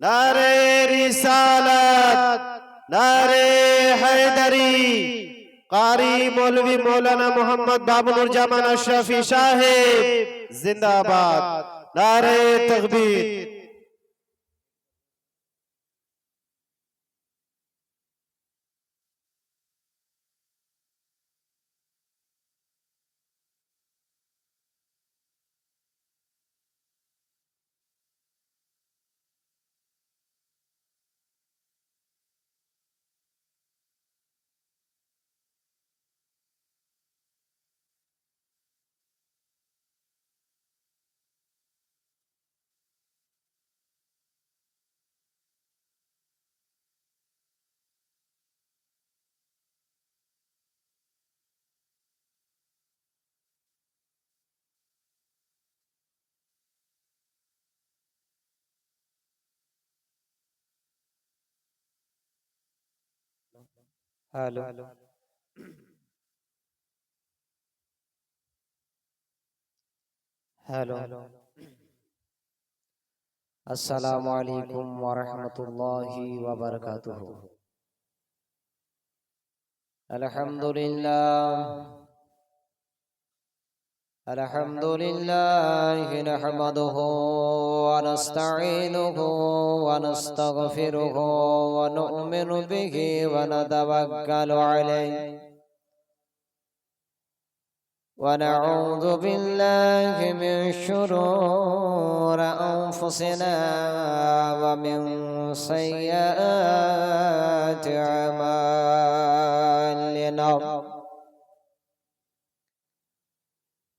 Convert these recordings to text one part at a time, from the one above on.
नारे रिसालत, नारे हैदरी। कारी मौलवी मौलाना मोहम्मद बाबुलुरजमान अशरफी साहेब जिंदाबाद। नारे तकबीर। हेलो हेलो अस्सलामु अलैकुम वरहमतुल्लाहि वबरकातुहू। अल्हम्दुलिल्लाह नहमदुहू व नस्तईनुहू व नस्तगफिरुहू व नु'मिनु बिही व नतवक्कलु अलैहि ونعوذ بالله من شرور أنفسنا ومن سيئات أعمالنا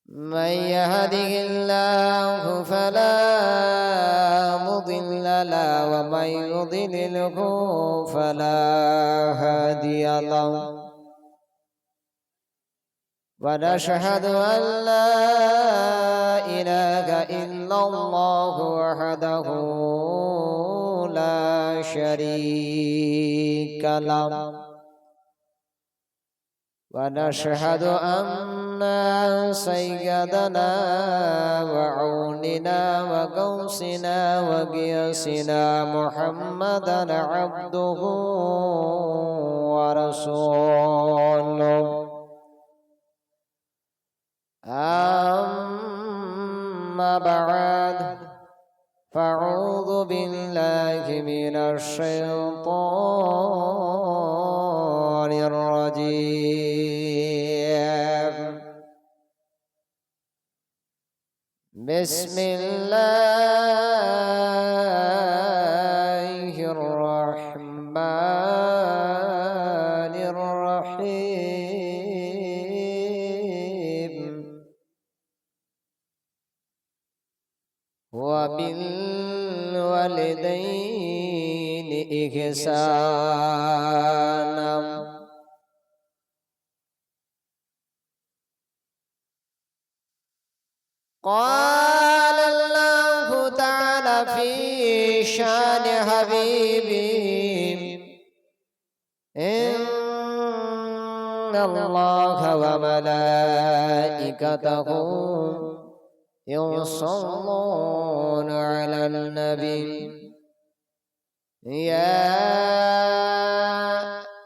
من يهده الله فلا مضل له ومن يضلله فلا هادي له ونشهد أن لا إله إلا الله وحده لا شريك له ونشهد أن سيدنا وعوننا وقوسنا وقياسنا محمدا عبده ورسوله أما بعد فأعوذ بالله من الشيطان الرجيم بسم الله الرحمن الرحيم وبالوالدين إحسانا قال الله تعالى في شان حبيبي إن الله وملائكته يصلون على النبي يا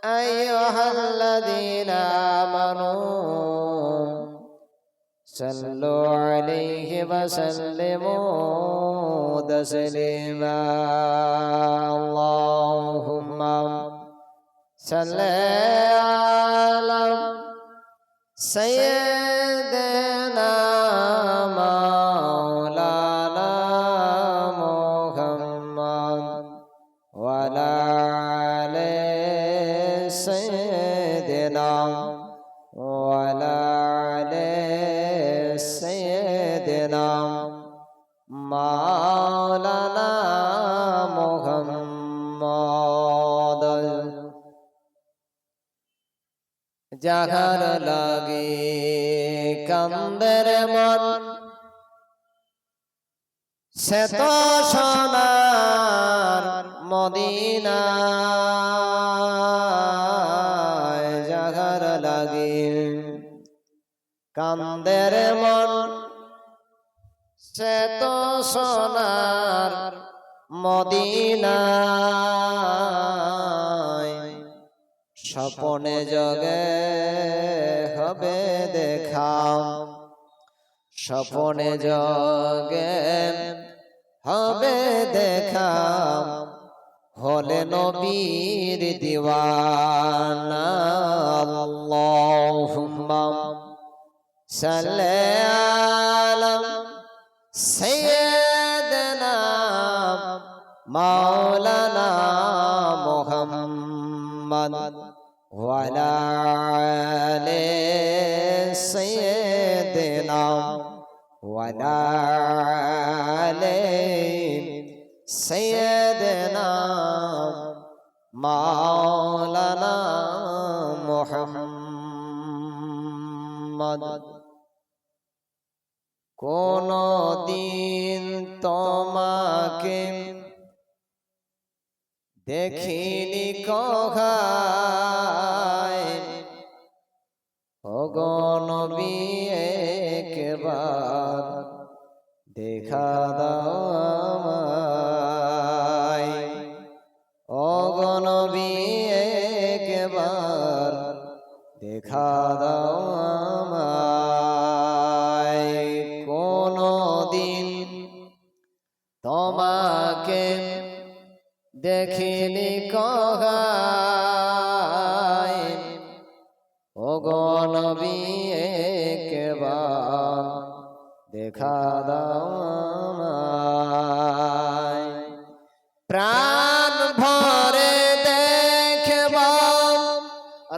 أيها الذين آمنوا صلوا عليه وسلموا تسليما اللهم صل على سيدنا مولانا محمد وعلى آل سيدنا وعلى آل سيدنا مولانا محمد যাহার লাগে কান্দের মন সে তো সোনার মদিনা যাহার লাগে কান্দের মন সে তো সোনার মদিনায় স্বপনে জগে হবে দেখা স্বপনে জগে হবে দেখা হলে নবীর দিওয়ানা আল্লাহুম্মা সাল্লি আলা সাইয়্যিদিনা মাওলানা মুহাম্মদ ওয়া আলা আলি সাইয়্যিদিনা ওয়া আলা আলি সাইয়্যিদিনা মাওলানা মুহাম্মদ কোন দিন তোমাকে দেখিনি কখায় ওগো নবী একবার দেখা দাও আমায় ওগো নবী একবার দেখা দাও আমায় কোন দিন তোমাকে দেখিনি কখায় ওগো নবী একবার দেখা দাও আমায় প্রাণ ভরে দেখব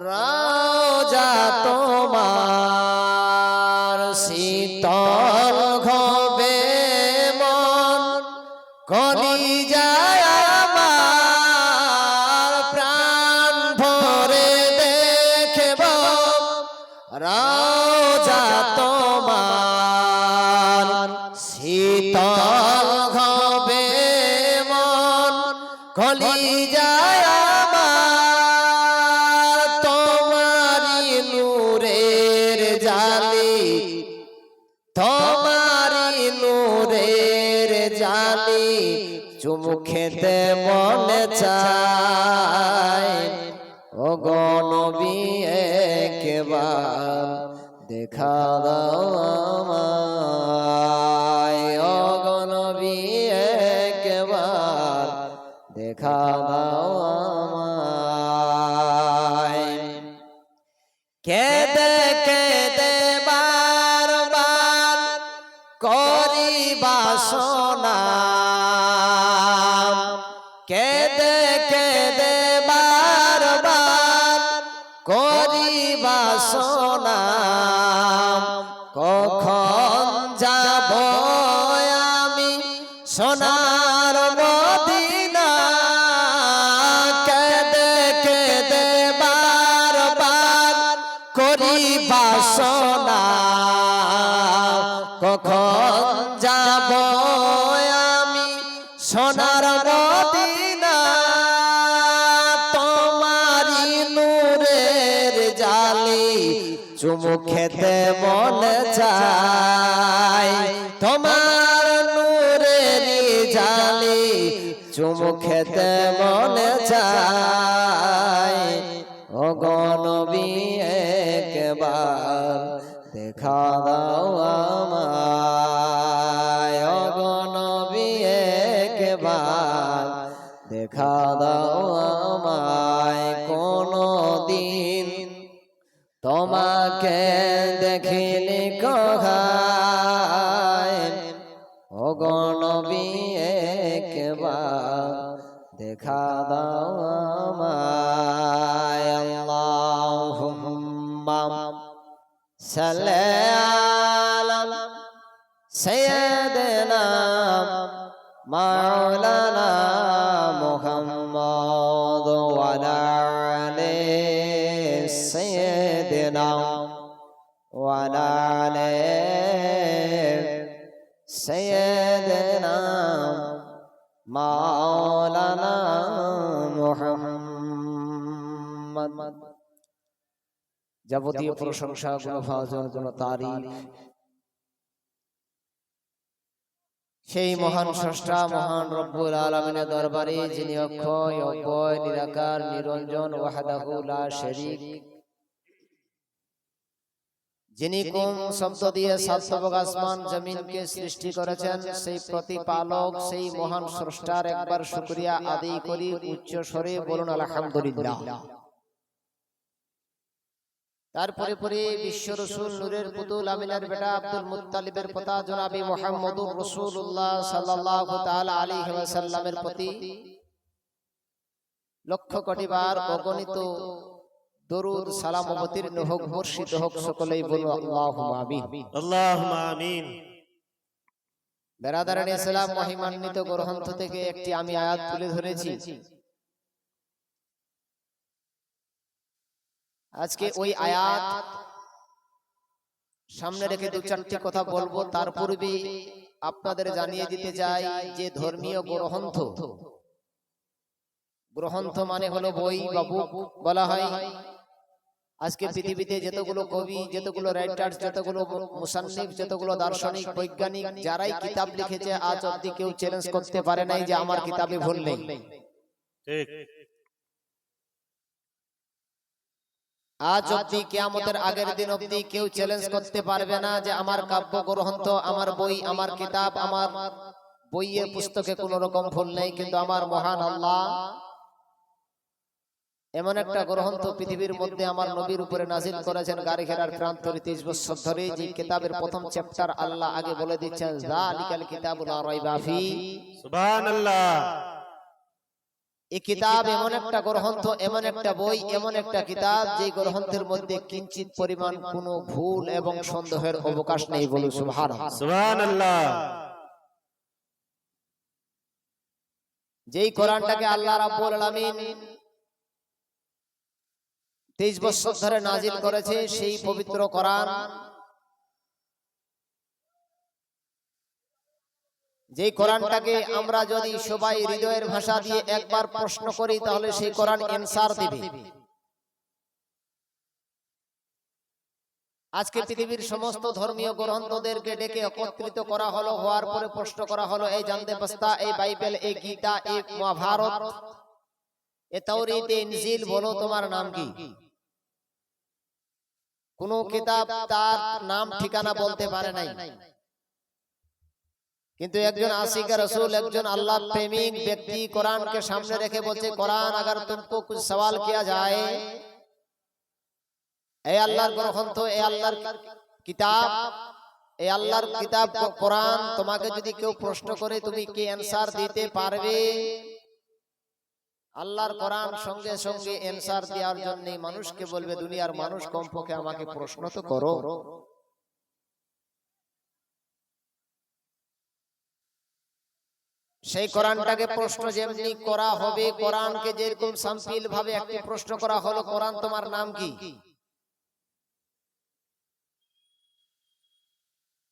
রোজা তোমার শীতল হবে মন কলিজায় আমার প্রাণ ভরে দেখব রোজা তোমার শীতল হবে মন কলিজায় আমার তোমারি নূরের জালি তোমারি নূরের জালি চুমু খেতে মনে চায় ওগো নবী একবার দেখা দাও আমায় ওগো নবী একবার দেখা দাও আমায় কেঁদে কেঁদে বারবার করি বাসনা কেঁদে কেঁদে বারবার করি বাসনা কখন যাব আমি সোনার মদিনা কেঁদে কেঁদে বারবার করি বাসনা কখন যাব আমি সোনার মদিনা তোমারি নূরের জালি চুমু খেতে মনে চায় তোমার নূরের জালি চুমু খেতে মনে চায় ওগো নবী একবার দেখা দাও আমায় ওগো নবী একবার দেখা দাও আমায় কোন দিন তোমাকে দেখিনি কখায় ওগো নবী একবার দেখা দাও আমায় আল্লাহুম্মা সাল্লি আলা সাইয়্যিদিনা মাওলানা মুহাম্মদ ওয়া আলা আলি সাইয়্যিদিনা ওয়া আলা আলি সাইয়্যিদিনা মাওলানা মুহাম্মদ যাবতীয় প্রশংসা গুণ ভাজন গুণ তারিফ সেই মহান স্রষ্টা মহান রব্বুল আলামিনের দরবারে যিনি অক্ষয় অব্যয় নিরাকার নিরঞ্জন ওয়াহদাহু লা শারীক, যিনি কোন শব্দ দিয়ে সাতবক আসমান জমিনকে সৃষ্টি করেছেন, সেই প্রতিপালক সেই মহান স্রষ্টার একবার শুকরিয়া আদায় করি উচ্চ স্বরে বলুন আলহামদুলিল্লাহ। তারপরে পরে বিশ্ব রাসূল নূরের পুতুল আমিনার বেটা আব্দুল মুত্তালিবের পিতা জনাবি মুহাম্মদুর রাসূলুল্লাহ সাল্লাল্লাহু তাআলা আলাইহি ওয়াসাল্লামের প্রতি লক্ষ কোটি বার অগণিত দরুদ সালাম অবতীর্ণ হোক, বর্ষিত হোক, সকলেই বলুন আল্লাহুম্মা আমিন। আল্লাহুম্মা আমিন। বেরাদারান ইসলাম, মহিমান্বিত গ্রন্থ থেকে একটি আমি আয়াত তুলে ধরেছি। আজকে ওই আয়াত সামনে রেখে দু চারটি কথা বলবো। তার পূর্বে আপনাদের জানিয়ে দিতে চাই যে ধর্মীয় গ্রন্থ মানে হলো বই বা বুক বলা হয়। আজকে পৃথিবীতে যতগুলো কবি, যতগুলো রাইটার, যতগুলো মুসান্নিফ, যতগুলো দার্শনিক বৈজ্ঞানিক যারাই কিতাব লিখেছে, আজ অবধি কেউ চ্যালেঞ্জ করতে পারে নাই যে আমার কিতাবে ভুল নেই। ঠিক। আজ অবধি কিয়ামতের আগের দিন অবধি কেউ চ্যালেঞ্জ করতে পারবে না যে আমার কাব্য গ্রন্থ, আমার বই, আমার কিতাব, আমার বইয়ের পুস্তকে কোনো রকম ভুল নেই। কিন্তু আমার মহান আল্লাহ এমন একটা গ্রন্থ পৃথিবীর মধ্যে আমার নবীর উপরে নাজিল করেছেন গাড়ি ঘেরার প্রান্ত 30 বছর ধরে। যে কিতাবের প্রথম চ্যাপ্টার আল্লাহ আগে বলে দিচ্ছেন যালিকাল কিতাবু লা রাইবা ফি। সুবহানাল্লাহ। এই কিতাব এমন একটা গ্রন্থ, এমন একটা বই, এমন একটা কিতাব যে গ্রন্থের মধ্যে কিঞ্চিত পরিমাণ কোনো ভুল এবং সন্দেহের অবকাশ নেই। বলুন সুবহানাল্লাহ। সুবহানাল্লাহ। যেই কোরআনটাকে আল্লাহ রাব্বুল আলামিন 23 বছর ধরে নাজিল করেছে, সেই পবিত্র কোরআন, যে কোরআনটাকে আমরা যদি সবাই হৃদয়ের ভাষা দিয়ে একবার প্রশ্ন করি তাহলে সেই কোরআন অ্যানসার দিবে। আজকে পৃথিবীর সমস্ত ধর্মীয় গ্রন্থদেরকে ডেকে একত্রিত করা হলো, হওয়ার পরে প্রশ্ন করা হলো এই জানতে বস্তা, এই বাইবেল, এই গীতা, এই মহাভারত, এই তাওরীত, এই ইনজিল, বলো তোমার নাম কি? কোন কিতাব তার নাম ঠিকানা বলতে পারে নাই। কিন্তু একজন আশিক রাসূল, একজন আল্লাহ প্রেমিক ব্যক্তি কোরআনকে সামনে রেখে বলছে, কোরআন अगर तुमको कुछ सवाल किया जाए, এই আল্লাহর গ্রন্থ, এই আল্লাহর কিতাব, এই আল্লাহর কিতাব কোরআন তোমাকে যদি কেউ প্রশ্ন করে তুমি কি অ্যানসার দিতে পারবে? আল্লাহর কোরআন সঙ্গে সঙ্গে অ্যানসার দেওয়ার জন্য মানুষকে বলবে, দুনিয়ার মানুষ কমপক্ষে আমাকে প্রশ্ন তো করো। সেই কোরআনটাকে প্রশ্ন যেমনি করা হবে, কোরআনকে যেরকম সাম্পিল ভাবে একটি প্রশ্ন করা হলো, কোরআন তোমার নাম কি?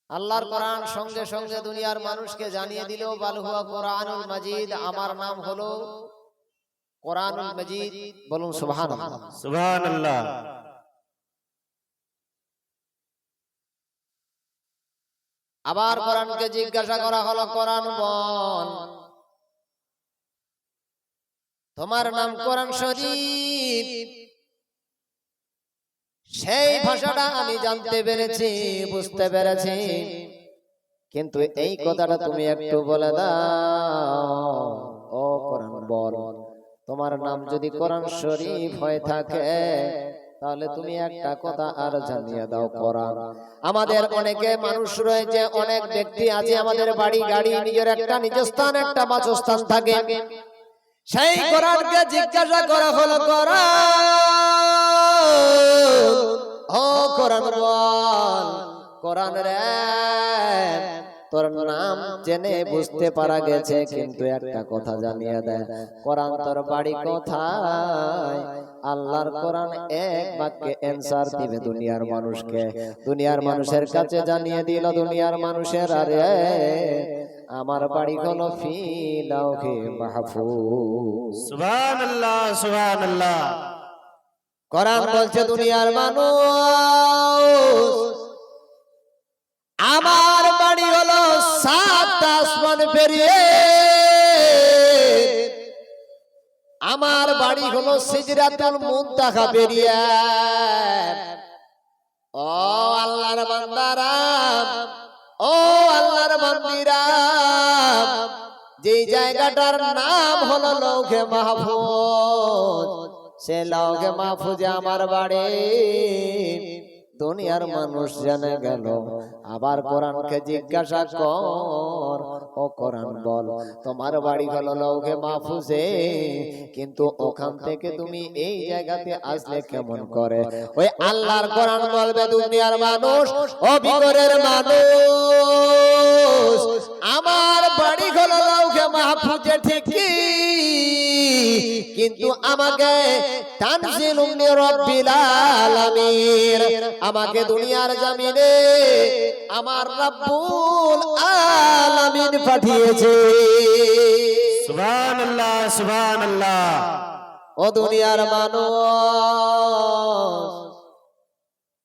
আল্লাহর কোরআন সঙ্গে সঙ্গে দুনিয়ার মানুষকে জানিয়ে দিল, বাল হুয়া কোরআনুল মাজিদ, আমার নাম হলো কোরআনুল মাজিদ। বলুন সুবহানাল্লাহ। সুবহানাল্লাহ। আবার কোরআনকে জিজ্ঞাসা করা হলো, কোরআন বল তোমার নাম কোরআন শরীফ। সেই ভাষাটা আমি জানতে পেরেছি, বুঝতে পেরেছি, কিন্তু এই কথাটা তুমি একটু বলে দাও। ও কোরআন বল তোমার নাম যদি কোরআন শরীফ হয়ে থাকে তাহলে তুমি একটা কথা আর জানিয়ে দাও, কোরআন। আমাদের অনেকে মানুষ রয়েছে, অনেক ব্যক্তি আছে, আমাদের বাড়ি গাড়ি, নিজের একটা নিজস্থান, একটা বাসস্থান থাকে। সেই কোরআনকে জিজ্ঞাসা করা হলো, কোরআন ও কোরআন বল, কোরআন রে তোর নাম জেনে বুঝতে পারা গেছে, কিন্তু একটা কথা জানিয়ে দেয়, কোরআন তোর বাড়ি কোথায়? আল্লাহর কোরআন এক বাক্যে অ্যানসার দিবে দুনিয়ার মানুষকে। দুনিয়ার মানুষের কাছে জানিয়ে দিল, দুনিয়ার মানুষের আরে আমার বাড়ি হলো ফি লাউহে মাহফুজ। সুবহানাল্লাহ। সুবহানাল্লাহ। কোরআন বলছে দুনিয়ার মানুষ আমার বাড়ি হলো 7 আসমান আসমান পেরিয়ে আমার বাড়ি হলো সিদরাতুল মুনতাহা পেরিয়ে। ও আল্লাহর বান্দারা, ও আল্লাহর বান্দিরা, যে জায়গাটার নাম হলো লৌহে মাহফুজ, সে লৌহে মাহফুজে আমার বাড়ি। দুনিয়ার মানুষ জেনে গেল, আবার কোরআনকে জিজ্ঞাসা কর, ও কোরআন বল তোমার বাড়ি হলো লৌহে মাহফুজে, কিন্তু ওখান থেকে তুমি এই জায়গাতে আসলে কেমন করে? ওই আল্লাহর কোরআন বলবে, দুনিয়ার মানুষ, অবিগরের মানুষ, আমার বাড়ি হলো লৌহে মাহফুজে ঠিকই, কিন্তু আমাকে তানজিলুম মির রাব্বিল আলামিন, আমাকে দুনিয়ার জমিনে আমার রব্বুল আলামিন পাঠিয়েছে। সুবহানাল্লাহ, সুবহানাল্লাহ। ও দুনিয়ার মানুষ,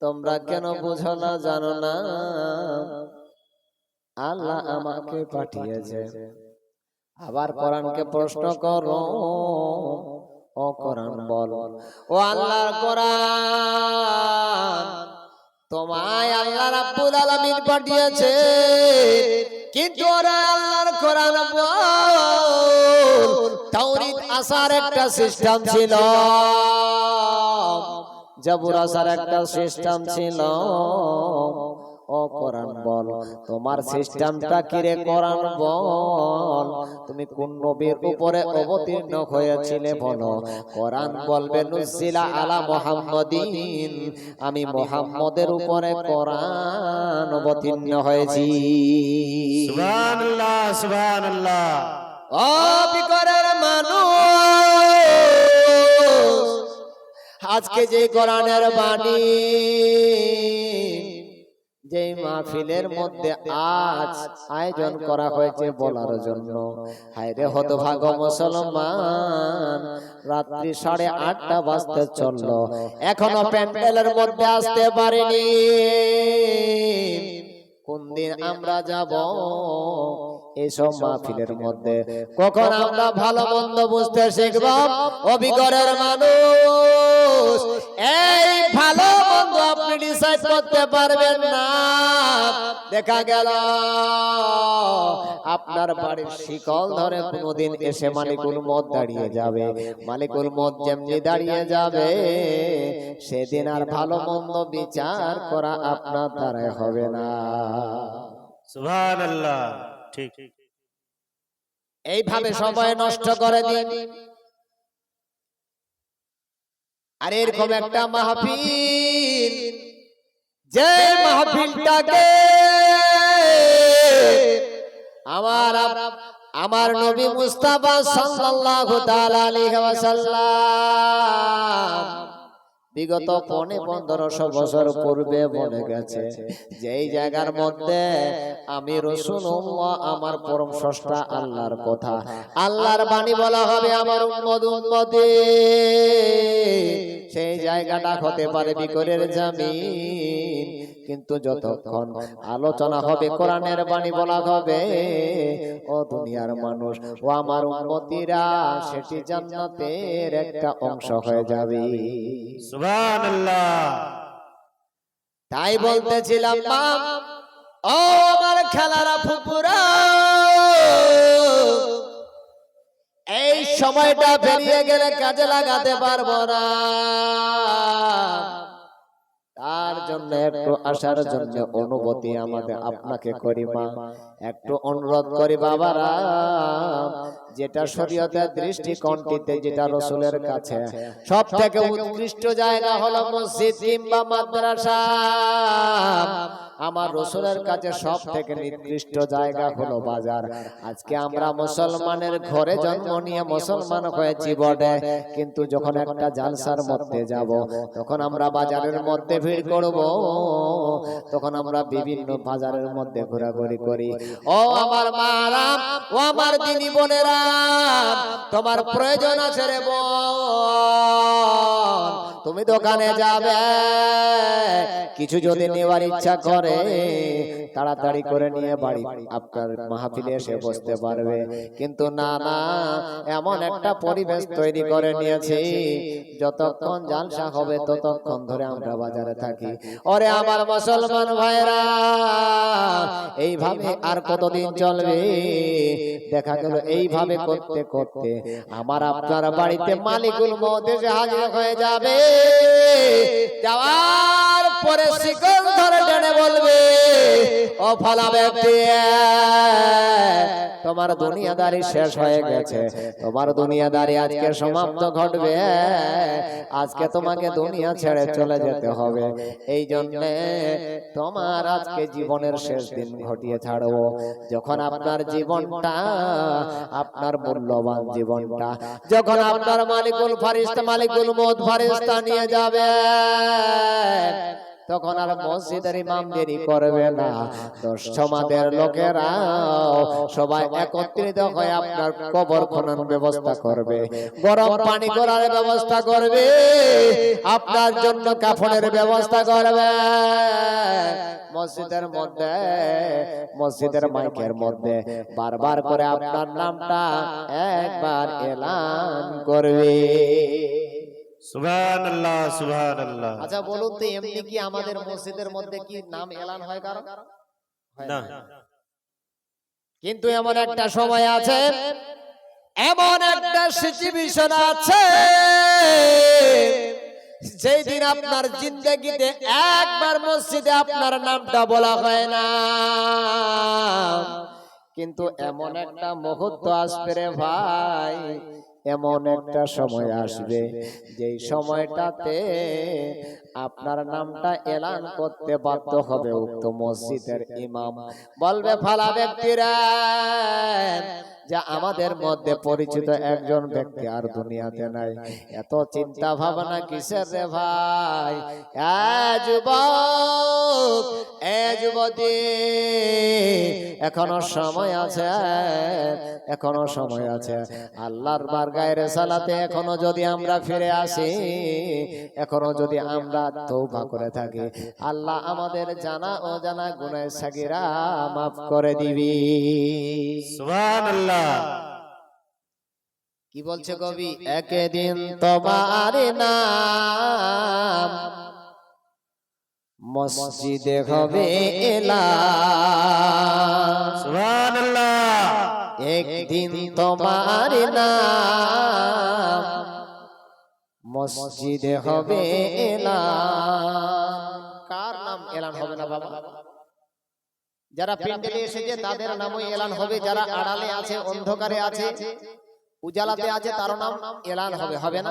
তোমরা কেন বুঝো না, জানো না? আল্লাহ আমাকে পাঠিয়েছে। আবার কোরআনকে প্রশ্ন করো, ও কোরআন বল, ও আল্লাহর কোরআন, তোমায় আল্লাহ রাব্বুল আলামিন পাঠিয়েছে, কিন্তু ওরা আল্লাহর কোরআন বল, তাওরীত আসার একটা সিস্টেম ছিল, জাবুর আসার একটা সিস্টেম ছিল। ও কোরআন বল, তোমার সিস্টেমটা কি রে? কোরআন বল, তুমি কোন নবীর উপরে অবতীর্ণ হয়েছিলে বলো? কোরআন বলবে, নুজিলা আলা মুহাম্মাদিন, আমি মুহাম্মদের উপরে কোরআন অবতীর্ণ হয়েছি। সুবহানাল্লাহ, সুবহানাল্লাহ। ও বিকরের মানুষ, আজকে যে কোরআনের বাণী, যে মাহফিলের মধ্যে আজ আয়োজন করা হয়েছে বলার জন্য, হায়রে হতভাগা মুসলমান, রাত্রি 8:30 বাজতে চললো, এখনো প্যান্ডেলের মধ্যে আসতে পারিনি। কোন দিন আমরা যাব এইসব মাহফিলের মধ্যে? কখন আমরা ভালো মন্দ বুঝতে শিখব? অবিগরের মানুষ, এই ভালো মন্দ আপনি ডিসাইড করতে পারবেন না। দেখা গেল আপনার বাড়ির শিকল ধরে কোনদিন এসে মালিকুল মত দাঁড়িয়ে যাবে, মালিকুল মত যেমনি দাঁড়িয়ে যাবে, সেদিন আর ভালো মন্দ বিচার করা আপনার দ্বারা হবে না। সুবহানাল্লাহ, ঠিক। এইভাবে সময় নষ্ট করে দিন। আর এরকম একটা মাহফিল, যে মাহফিলটাকে আমার নবী মুস্তাফা সাল্লাল্লাহু তাআলা আলাইহি ওয়াসাল্লাম বিগত 1500 বছর পূর্বে বলে গেছে, যে এই জায়গার মধ্যে আমি রাসূলুল্লাহ, আমার পরম স্রষ্টা আল্লাহর কথা, আল্লাহর বাণী বলা হবে আমার উম্মতে, সেই জায়গাটা হতে পারে বিকরের জমিন, কিন্তু যতক্ষণ আলোচনা হবে কোরআনের বাণী বলা হবে, ও দুনিয়ার মানুষ, ও আমার উম্মতিরা, সেটি জান্নাতের একটা অংশ হয়ে যাবে। সুবহানাল্লাহ। তাই বলতেছিলাম, মা, ও আমার খেলারা ফুপুরা, এই সময়টা পেরিয়ে গেলে কাজে লাগাতে পারবো না, তার জন্য একটু আসার জন্য অনুমতি আমাদের আপনাকে করি মা, একটু অনুরোধ করি বাবারা, যেটা শরীয়তের দৃষ্টিকোণটিতে, যেটা রাসূলের কাছে সব থেকে উৎকৃষ্ট জায়গা হলো মসজিদ কিংবা মাদ্রাসা, আমার রাসূলের কাছে সব থেকে নিকৃষ্ট জায়গা হলো বাজার। আজকে আমরা মুসলমানের ঘরে জন্ম নিয়ে মুসলমান হয়েছি বটে, কিন্তু যখন একটা জালসার মধ্যে যাব, তখন আমরা বাজারের মধ্যে ভিড় করব, তখন আমরা বিভিন্ন বাজারের মধ্যে ঘোরাঘুরি করি। ও আমার মারা, ও আমার দিনী বোনেরা, তোমার প্রয়োজন আছে রে বোন, তুমি দোকানে যাবে, কিছু যদি নেওয়ার ইচ্ছা করে তাড়াতাড়ি করে নিয়ে বাড়ি আপনার মাহফিলে এসে বসতে পারবে। কিন্তু না না, এমন একটা পরিবেশ তৈরি করে নিয়েছি, যতক্ষণ জালসা হবে ততক্ষণ ধরে আমরা বাজারে থাকি। ওরে আমার মুসলমান ভাইরা, এইভাবে আর কতদিন চলবে? দেখা গেল এইভাবে করতে করতে আমার আপনার বাড়িতে মালিকুল মউত এসে হাজির হয়ে যাবে। যাওয়ার পরে শিকল ধরে টেনে বলবে, ও ফালা ব্যক্তি, তোমার দুনিয়াদারি শেষ হয়ে গেছে, তোমার দুনিয়াদারি আজকে সমাপ্ত ঘটবে, আজকে তোমাকে দুনিয়া ছেড়ে চলে যেতে হবে। এই জন্য তোমার আজকে জীবনের শেষ দিন ঘটিয়ে ছাড়বো। যখন আপনার জীবনটা, আপনার মূল্যবান জীবনটা যখন আপনার মালিকুল ফারিস্তা, মালিকুল মউত ফারিস্তা নিয়ে যাবে, তখন আর মসজিদের ইমাম দেরি করবে না, 10 সমাজের লোকেরা সবাই একত্রিত হয়ে আপনার কবর খনন ব্যবস্থা করবে, গরম পানি করার ব্যবস্থা করবে, আপনার জন্য কাফনের ব্যবস্থা করবে। মসজিদের মধ্যে, মসজিদের মাইকের মধ্যে বারবার করে আপনার নামটা একবার এলান করবে। সুবহানাল্লাহ, সুবহানাল্লাহ। আচ্ছা বলুন তো, এমনি কি আমাদের মসজিদের মধ্যে কি নাম এলান হয় কারো? হয় না, না। কিন্তু এমন একটা সময় আছে, এমন একটা সিচুয়েশন আছে, যেই দিন আপনার জিন্দেগিতে একবার মসজিদে আপনার নামটা বলা হয় না, কিন্তু এমন একটা মুহূর্ত আসবে রে ভাই, এমন একটা সময় আসবে যেই সময়টাতে আপনার নামটা এলান করতে বাধ্য হবে উক্ত মসজিদের ইমাম। বলবে, ফালা ব্যক্তিরা, যা আমাদের মধ্যে পরিচিত একজন ব্যক্তি আর দুনিয়াতে নাই, এত চিন্তা ভাবনা কিসের রে ভাই? যুবক, যুবতী, এখনো সময় আছে, এখনো সময় আছে। আল্লাহর বারগাহে রিসালাতে এখনো যদি আমরা ফিরে আসি, এখনো যদি আমরা তওবা করে থাকি, আল্লাহ আমাদের জানা ও জানা গুনাহ সাগীরা মাফ করে দিবি। সুবহানাল্লাহ। কি বলছে কবি? একদিন তোমার নাম মসজিদে হবে এলান, সুবহানাল্লাহ। একদিন তোমার নাম মসজিদে হবে এলান। কার নাম এলান হবে না বাবা? যারা প্যান্ডেলে এসেছে তাদের নামও এলান হবে, যারা আড়ালে আছে, অন্ধকারে আছে, উজালাতে আছে, তার নাম এলান হবে, হবে না?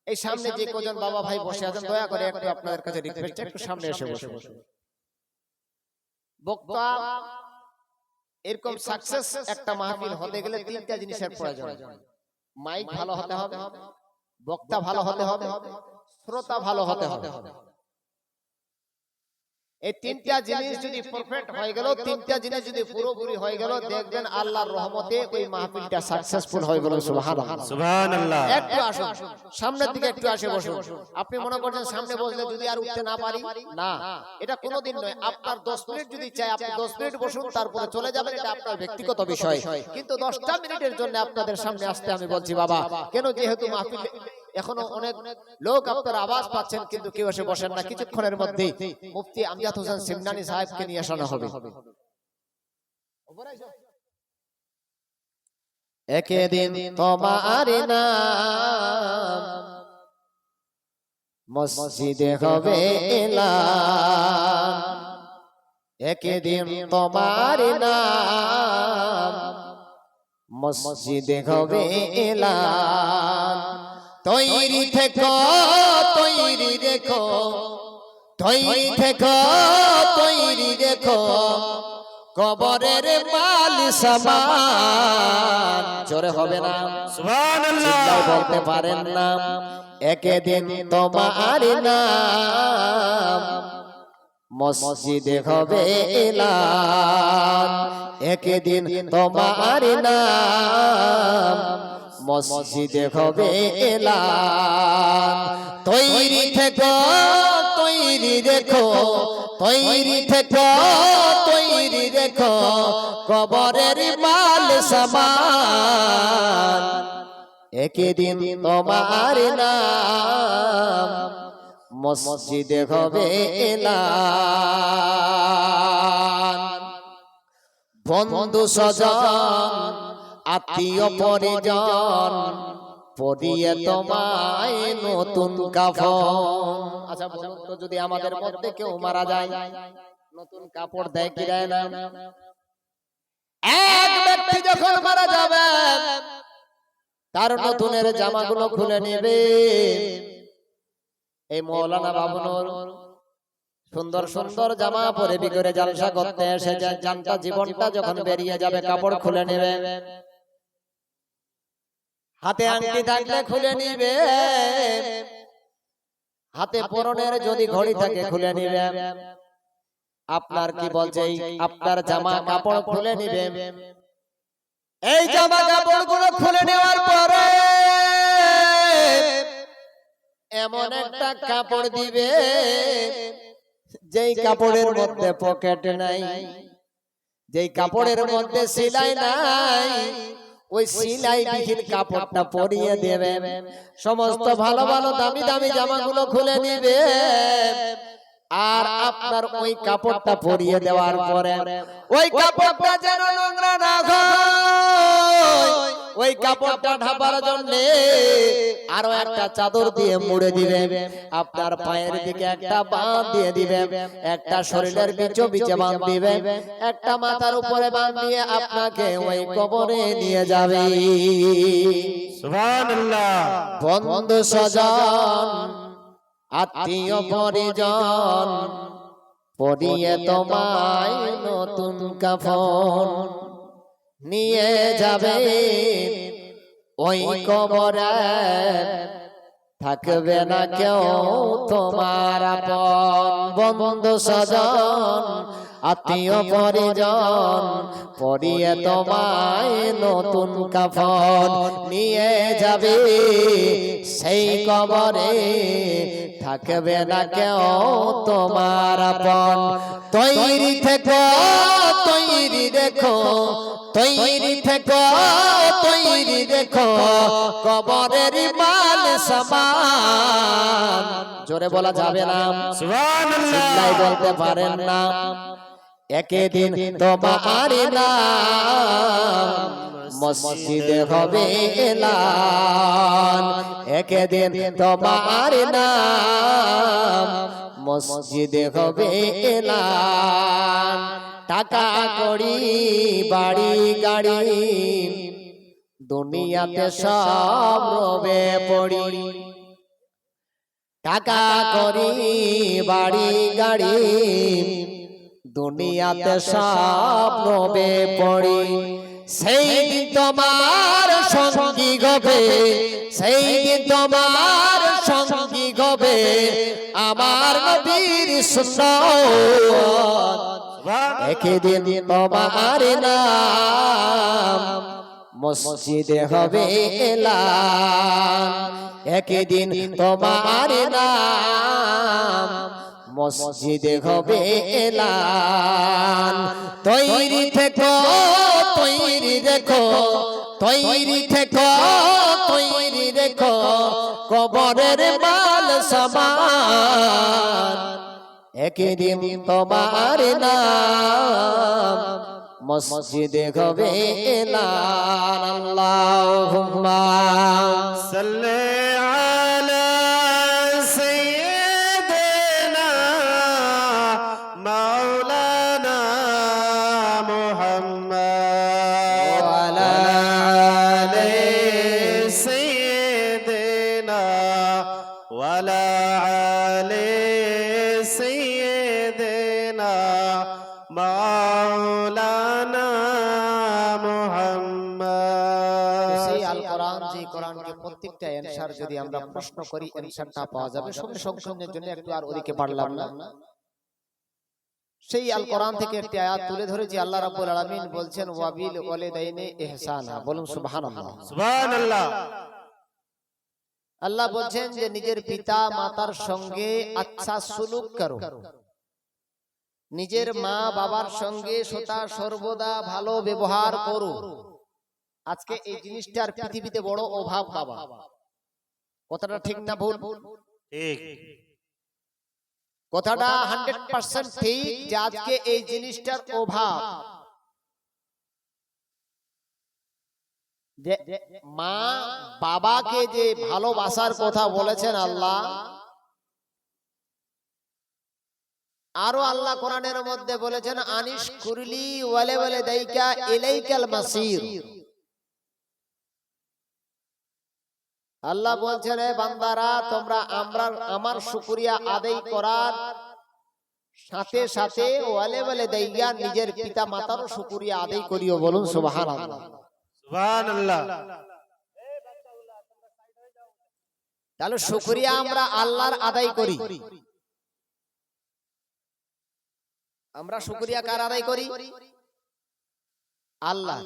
এই সামনে যে কজন বাবা ভাই বসে আছেন, দয়া করে একটু আপনাদের কাছে রিকোয়েস্ট, একটু সামনে এসে বসে। বক্তা এরকম সাকসেস একটা মাহফিল হতে গেলে 3টা জিনিসের প্রয়োজন। মাইক ভালো হতে হবে, বক্তা ভালো হতে হবে, শ্রোতা ভালো হতে হবে। এই 3টা জিনিস যদি পারফেক্ট হয়ে গেল, 3টা জিনিস যদি পুরোপুরি হয়ে গেল, দেখবেন আল্লাহর রহমতে ওই মাহফিলটা সাকসেসফুল হয়ে গেল। সুবহানাল্লাহ, সুবহানাল্লাহ। একটু আসুন সামনের দিকে, একটু আসে বসুন। আপনি মনে করছেন সামনে বসলে যদি আর উঠতে না পারি, না, এটা কোনোদিন নয়। আপনার 10 মিনিট যদি চাই, আপনি 10 মিনিট বসুন, তারপরে চলে যাবেন, এটা আপনার ব্যক্তিগত বিষয়। কিন্তু 10টা মিনিটের জন্য আপনাদের সামনে আসতে আমি বলছি বাবা, কেন? যেহেতু মাহফিল এখনো অনেক লোক আপনার আওয়াজ পাচ্ছেন, কিন্তু কেউ এসে বসেন না। কিছুক্ষণের মধ্যে মুফতি আমজাদ হোসেন সিমনানি সাহেবকে নিয়ে আসানো হবে। একদিন তোমার নাম মসজিদে হবে এলান, একদিন তোমার নাম মসজিদে হবে এলান। তৈরি থেকো, তৈরি রেখো, তৈরি থেকো, তৈরি রেখো, কবরের মাল সামান। জোরে হবে না? সুবহানাল্লাহ। বলতে পারেন না? একদিন তোমার নাম মসজিদে হবে এলান, একদিন তোমার নাম মসজিদে হবে এলান। তৈরি থেকো, তৈরি রেখো, তৈরি থেকো, তৈরি রেখো, কবরের মাল সামান। একদিন তোমার নাম মসজিদে হবে এলান। বন্ধু স্বজন আত্মীয় পরিজন পরিয়ে তোমায় নতুন কাফন। আচ্ছা বলুন তো, যদি আমাদের মধ্যে কেউ মারা যায় নতুন কাপড় দেয় কি দেয় না? এক ব্যক্তি যখন মারা যাবে তার নতুনের জামাগুলো খুলে নেবে। এই মৌলানা বাবুনুর সুন্দর সুন্দর জামা পরে বিগড়ে জালসা করতে এসে জানটা জীবনটা যখন বেরিয়ে যাবে কাপড় খুলে নেবে। হাতে আংটি থাকলে খুলে নিবে, হাতে পরনের যদি ঘড়ি থাকে খুলে নিবে। আপনার কি বলছে, আপনার জামা কাপড় খুলে নিবে। এই জামা কাপড় গুলো খুলে নেওয়ার পরে এমন একটা কাপড় দিবে যেই কাপড়ের মধ্যে পকেট নাই, যেই কাপড়ের মধ্যে সেলাই নাই, ওই সেলাই বিহীন কাপড়টা পরিয়ে দেবে। সমস্ত ভালো ভালো দামি দামি জামাগুলো খুলে নিবে। আর আপনার ওই কাপড়টা পরিয়ে দেওয়ার পরে ওই কাপড়টা যেন নোংরা না হয়, ওই কাপড়টা ঢাকার জন্য আরো একটা চাদর দিয়ে মুড়ে দিবে। আপনার পায়ের দিকে একটা বাঁধ দিয়ে দিবে, একটা শরীরের বিচো বিচে বাঁধ দিবে, একটা মাথার উপরে বাঁধ দিয়ে আপনাকে ওই কবরে নিয়ে যাবে। সুবহানাল্লাহ। বন্ধু স্বজন আত্মীয় পরিজন পরিয়ে তোমায় নতুন কাফন নিয়ে যাবে ওই কবরে। থাকবে না কেউ তোমার আপন। বন্ধু স্বজন আত্মীয় পরিজন পরিয়ে তোমায় নতুন কাফন নিয়ে যাবে সেই কবরে। থাকবে না কেউ তোমার আপন। তৈরি থেকো, তৈরি রেখো, তৈরি থেকো, তৈরি রেখো, কবরের মাল সামান। জোরে বলা যাবে না, সুবহানাল্লাহ। বলতে পারেন না। একদিন তোমার নাম মসজিদে হবে এলান। একদিন তোমার নাম মসজিদে হবে এলান। টাকা কড়ি বাড়ি গাড়ি দুনিয়াতে সব রবে পড়ি। টাকা কড়ি বাড়ি গাড়ি দুনিয়াতে সব রবে পড়ি। সেই দিন তোমার সঙ্গী হবে, সেই দিন তোমার সঙ্গী হবে আমার নবীর সুন্নাত। একদিন তোমার নাম মসজিদে হবে এলান। একদিন তোমার নাম মসজিদে হবে এলান। তৈরি থেকো, তৈরি রেখো, তৈরি থেকো, তৈরি রেখো, কবরের মাল সামান। একদিন তোমার নাম মসজিদে হবে এলান। আল্লাহুম্মা সাল্লি আলা সাইয়্যিদিনা মাওলানা মুহাম্মদ ওয়া আলা আলি সাইয়্যিদিনা ওয়া আলা আলি সাইয়্যিদিনা মাওলানা মুহাম্মদ। সেই আল কোরআন, যে কোরআনকে প্রত্যেকটা অ্যানসার যদি আমরা প্রশ্ন করি অ্যানসারটা পাওয়া যাবে। সঙ্গে সঙ্গে জন্য একটু আর ওদিকে বাড়লাম না। সেই আল কোরআন থেকে একটি আয়াত তুলে ধরেছি। আল্লাহ রাব্বুল আলামিন বলছেন ওয়াবিল ওয়ালিদাইনি ইহসানা, বলুন সুবহানাল্লাহ। সুবহানাল্লাহ। আল্লাহ বলছেন যে নিজের পিতা মাতার সঙ্গে আচ্ছা সুলুক করো, নিজের মা বাবার সঙ্গে সদা সর্বদা ভালো ব্যবহার করো। আজকে এই জিনিসটার পৃথিবীতে বড় অভাব বাবা, কথাটা ঠিক না ভুল? ঠিক। কথাটা 100% ঠিক যে আজকে এই জিনিসটার অভাব। যে মা বাবাকে যে ভালোবাসার কথা বলেছেন আল্লাহ, আরো আল্লাহ কোরআনের মধ্যে বলেছেন আনিশ কুরলি ওয়ালে ওয়ালে দাইকা ইলাইকাল মাসির। আল্লাহ বলছেন হে বান্দারা, তোমরা আমার শুকরিয়া আদায় করার সাথে সাথে ওয়ালে ওয়ালে দাইয়া নিজের পিতা মাতারও শুকরিয়া আদায় করিও, বলুন সুবহানাল্লাহ। সুবহানাল্লাহ। তাহলে শুকরিয়া আমরা আল্লাহর আদায় করি। আমরা শুকরিয়া কার আদায় করি? আল্লাহ।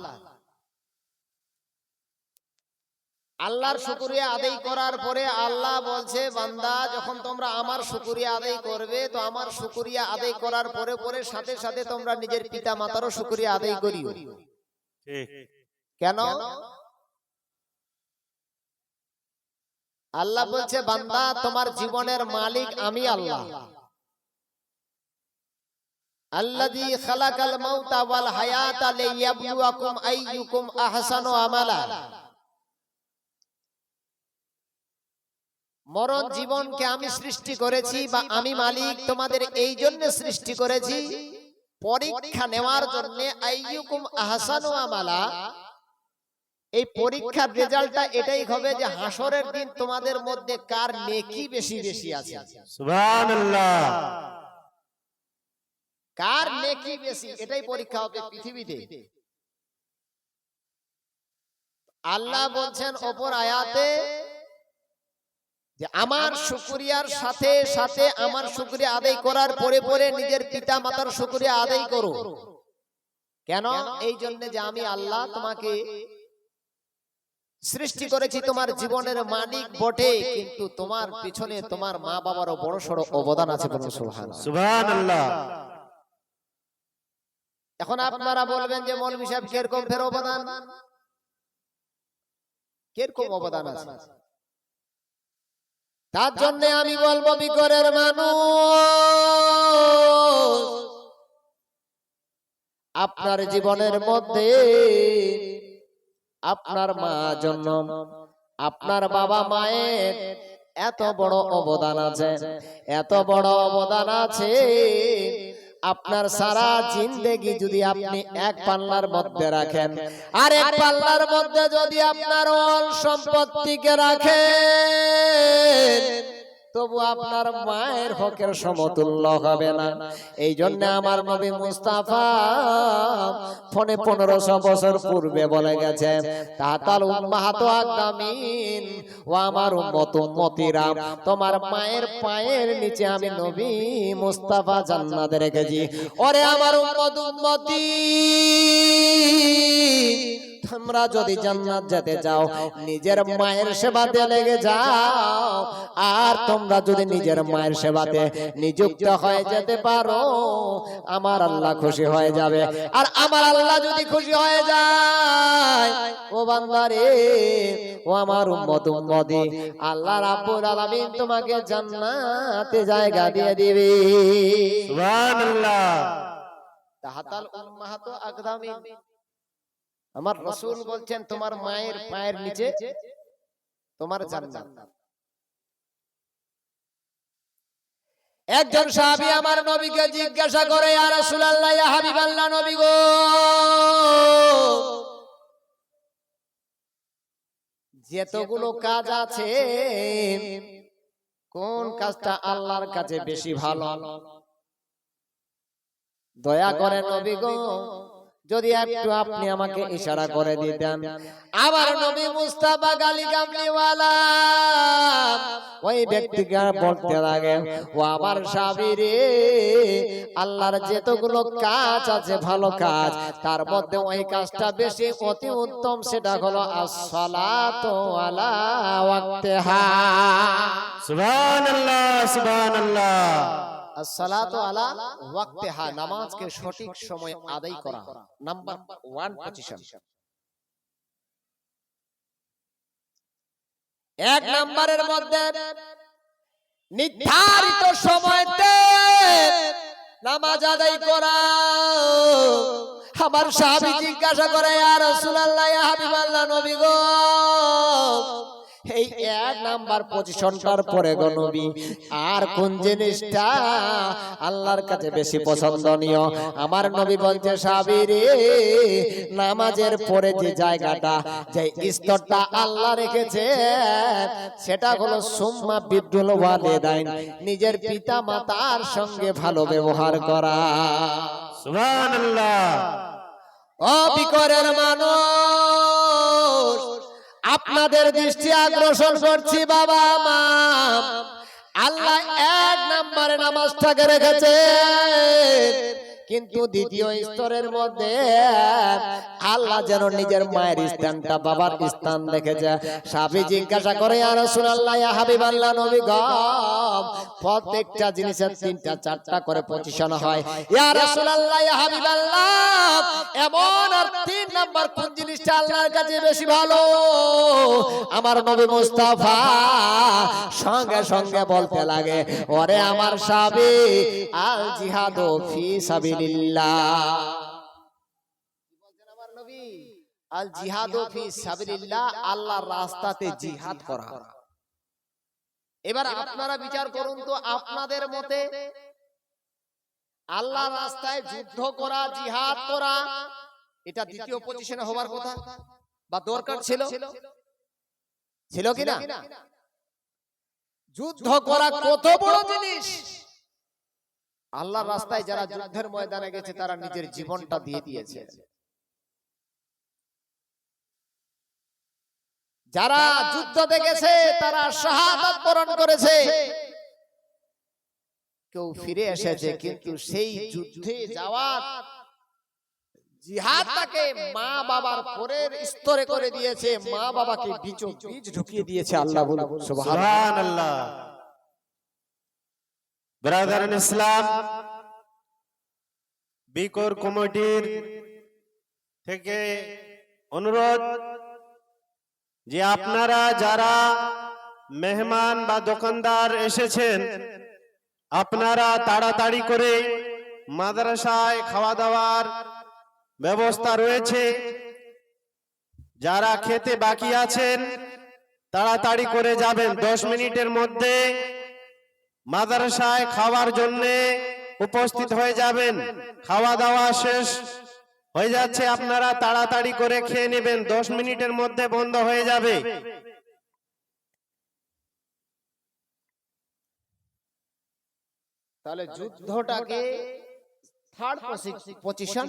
আল্লাহর শুকরিয়া আদায় করার পরে আল্লাহ বলছে বান্দা যখন তোমরা আমার শুকরিয়া আদায় করবে, তো আমার শুকরিয়া আদায় করার পরে পরে সাথে সাথে তোমরা নিজের পিতা মাতারও শুকরিয়া আদায় করিও। ঠিক। কেন? আল্লাহ বলছে বান্দা তোমার জীবনের মালিক আমি আল্লাহ। আল্লাযী খালাকাল মাউতা ওয়াল হায়াতা লিয়াবলুয়াকুম আইয়ুকুম আহসানু আমালা। মরণ জীবনকে আমি সৃষ্টি করেছি বা আমি মালিক তোমাদের এই জন্য সৃষ্টি করেছি, পরীক্ষা নেওয়ার জন্য। আইয়ুকুম আহসানু আমালা, এই পরীক্ষার রেজাল্টটা এটাই হবে যে হাসরের দিন তোমাদের মধ্যে কার নেকি বেশি বেশি আছে। সুবহানাল্লাহ। কার নেকি বেশি, এটাই পরীক্ষা হবে পৃথিবীতে। আল্লাহ বলছেন অপর আয়াতে যে আমার শুকরিয়ার সাথে সাথে আমার শুকরিয়া আদায় করার পরে পরে নিজের পিতা মাতার শুকরিয়া আদায় করো। কেন? এই জন্য যে আমি আল্লাহ তোমাকে সৃষ্টি করেছি, তোমার জীবনের মালিক বটে, কিন্তু তোমার পিছনে তোমার মা বাবারও বড় সড় অবদান আছে, বলুন সুবহানাল্লাহ। সুবহানাল্লাহ। এখন আপনারা বলবেন যে মৌলভী সাহেব কিরকম ফের অবদান, কিরকম অবদান আছে? তার জন্য আমি বলবো বিকরের মানুষ, আপনার জীবনের মধ্যে আপনার মা জন্য আপনার বাবা মায়ের এত বড় অবদান আছে, এত বড় অবদান আছে। আপনার সারা জিন্দেগি যদি আপনি এক পাল্লার মধ্যে রাখেন, আর এক পাল্লার মধ্যে যদি আপনার অল সম্পত্তিকে রাখেন, তবু আপনার মায়ের হকের সমতুল্য হবে না। এই জন্য আমার নবী মুস্তাফা ফোনে 1500 বছর পূর্বে বলে গেছেন তাতাল উম্মাহাতু আকদামিন, ও আমার উম্মত উম্মতিরা, তোমার মায়ের পায়ের নিচে আমি নবী মুস্তাফা জান্নাত রেখেছি। ওরে আমার উম্মত উম্মতি, তোমরা যদি জান্নাত যেতে চাও নিজের মায়ের সেবাতে লেগে যাও। আর তোমরা যদি নিজের মায়ের সেবাতে নিযুক্ত হয়ে যেতে পারো, আমার আল্লাহ খুশি হয়ে যাবে। আর আমার আল্লাহ যদি খুশি হয়ে যায়, ও বান্দারে, ও আমার উম্মত উম্মতি, আল্লাহ রাব্বুল আলামিন তোমাকে জান্নাতে জায়গা দিয়ে দিবে। সুবহানাল্লাহ। তাহাতাল উম্মাহাতু আকদামিন, আমার রাসূল বলছেন তোমার মায়ের পায়ের নিচে তোমার জান্নাত। একজন সাহাবী আমার নবীকে জিজ্ঞাসা করে, ইয়া রাসূলুল্লাহ, ইয়া হাবিবাল্লাহ, নবী গো, যতগুলো কাজ আছে কোন কাজটা আল্লাহর কাছে বেশি ভালো? দয়া করে নবী গো যদি একটু আপনি আমাকে ইশারা করে দিতেন। আমার নবী মুস্তাফা গালি গামলিওয়ালা ওই ব্যক্তিকে বলতে লাগে, ও আমার স্বামী রে, আল্লাহর যেতগুলো কাজ আছে ভালো কাজ, তার মধ্যে ওই কাজটা বেশি অতি উত্তম, সেটা হলো আসসালাতু আলা ওয়াক্তিহা। সুবহানাল্লাহ, সুবহানাল্লাহ। আসসালাতু আলা ওয়াক্তিহা, নামাজকে সঠিক সময় আদায় করা, নাম্বার 1 পজিশন। এক নাম্বারের মধ্যে নির্ধারিত সময়তে নামাজ আদায় করা। আমার সাহাবী জিজ্ঞাসা করে, ইয়া রাসূলুল্লাহ, ইয়া হাবিবাল্লাহ, নবী গো, এই এক নাম্বার পজিশনটার পরে গো নবী আর কোন জিনিসটা আল্লাহর কাছে বেশি পছন্দনীয়? আমার নবী বলছে, সাহাবী রে, নামাজের পরে যে জায়গাটা, যে স্তরটা আল্লাহ রেখেছে, সেটা হলো সুম্মা বিররুল ওয়ালিদাইন, নিজের পিতা মাতার সঙ্গে ভালো ব্যবহার করা। সুবহানাল্লাহ। ও বিকরের মানুষ, আপনাদের দৃষ্টি আকর্ষণ করছি বাবা মা, আল্লাহ এক নম্বরে নামাজটাকে রেখেছে, কিন্তু দ্বিতীয় স্তরের মধ্যে আল্লাহ যেন নিজের মায়ের স্থানটা বাবার স্থান রেখেছে। সাহাবী জিজ্ঞাসা করে, ইয়া রাসূলুল্লাহ, ইয়া হাবিবাল্লাহ, নবী গো, প্রত্যেকটা জিনিসের 3টা 4টা করে পজিশন হয়, ইয়া রাসূলুল্লাহ, ইয়া হাবিবাল্লাহ, এমন আর 3 নাম্বার কোন জিনিসটা আল্লাহর কাছে বেশি ভালো? আমার নবী মুস্তাফা সঙ্গে সঙ্গে বলতে লাগে, ওরে আমার সাহাবী, আল জিহাদু ফি সাবিলিল্লাহ। আমার নবী, আল জিহাদু ফি সাবিলিল্লাহ, আল্লাহর রাস্তাতে জিহাদ করা। এবার আপনারা বিচার করুন তো, আপনাদের মতে আল্লাহর রাস্তায় যুদ্ধ করা, জিহাদ করা, এটা দ্বিতীয় পজিশনে হওয়ার কথা বা দরকার ছিল? ছিল কিনা? যুদ্ধ করা কত বড় জিনিস! আল্লাহর রাস্তায় যারা যুদ্ধের ময়দানে গেছে, তারা নিজের জীবনটা দিয়ে দিয়েছে। যারা যুদ্ধতে গেছে, তারা শাহাদাত বরণ করেছে। কেউ ফিরে এসেছে, কিন্তু সেই যুদ্ধে যাওয়ার জিহাদটাকে মা বাবার পরের স্তরে করে দিয়েছে, মা বাবাকে বীজ ঢুকিয়ে দিয়েছে। আল্লাহ বলুন সুবহানাল্লাহ। ব্রাদার ইসলাম, বিকর কমিটির থেকে অনুরোধ যে আপনারা যারা মেহমান বা দোকানদার এসেছেন, আপনারা তাড়াতাড়ি করে মাদ্রাসায় খাওয়া দাওয়ার ব্যবস্থা রয়েছে। যারা খেতে বাকি আছেন, তাড়াতাড়ি করে যাবেন। 10 মিনিটের মধ্যে মাদ্রাসায় খাওয়ার জন্য উপস্থিত হয়ে যাবেন। খাওয়া দাওয়া শেষ হয়ে যাচ্ছে, আপনারা তাড়াতাড়ি করে খেয়ে নেবেন। 10 মিনিটের মধ্যে বন্ধ হয়ে যাবে। তাহলে যুদ্ধটাকে থার্ড পজিশন,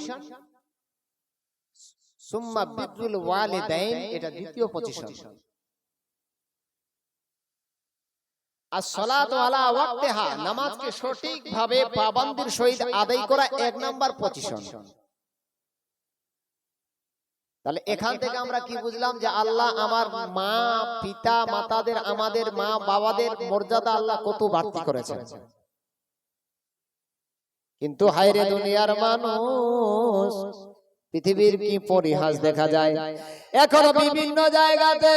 সুম্মা বিররুল ওয়ালিদাইন, এটা দ্বিতীয় পজিশন। আসসালাতু আলা ওয়াক্তিহা, নামাজকে সঠিকভাবে পাবন্দির সহিত আদায় করা 1 নাম্বার পজিশন। তাহলে এখান থেকে আমরা কি বুঝলাম? যে আল্লাহ আমার মা পিতা মাতাদের, আমাদের মা বাবাদের মর্যাদা আল্লাহ কত বাড়তি করেছেন। কিন্তু হায়রে দুনিয়ার মানুষ, পৃথিবীর কি পরিহাস দেখা যায়। এখনো বিভিন্ন জায়গাতে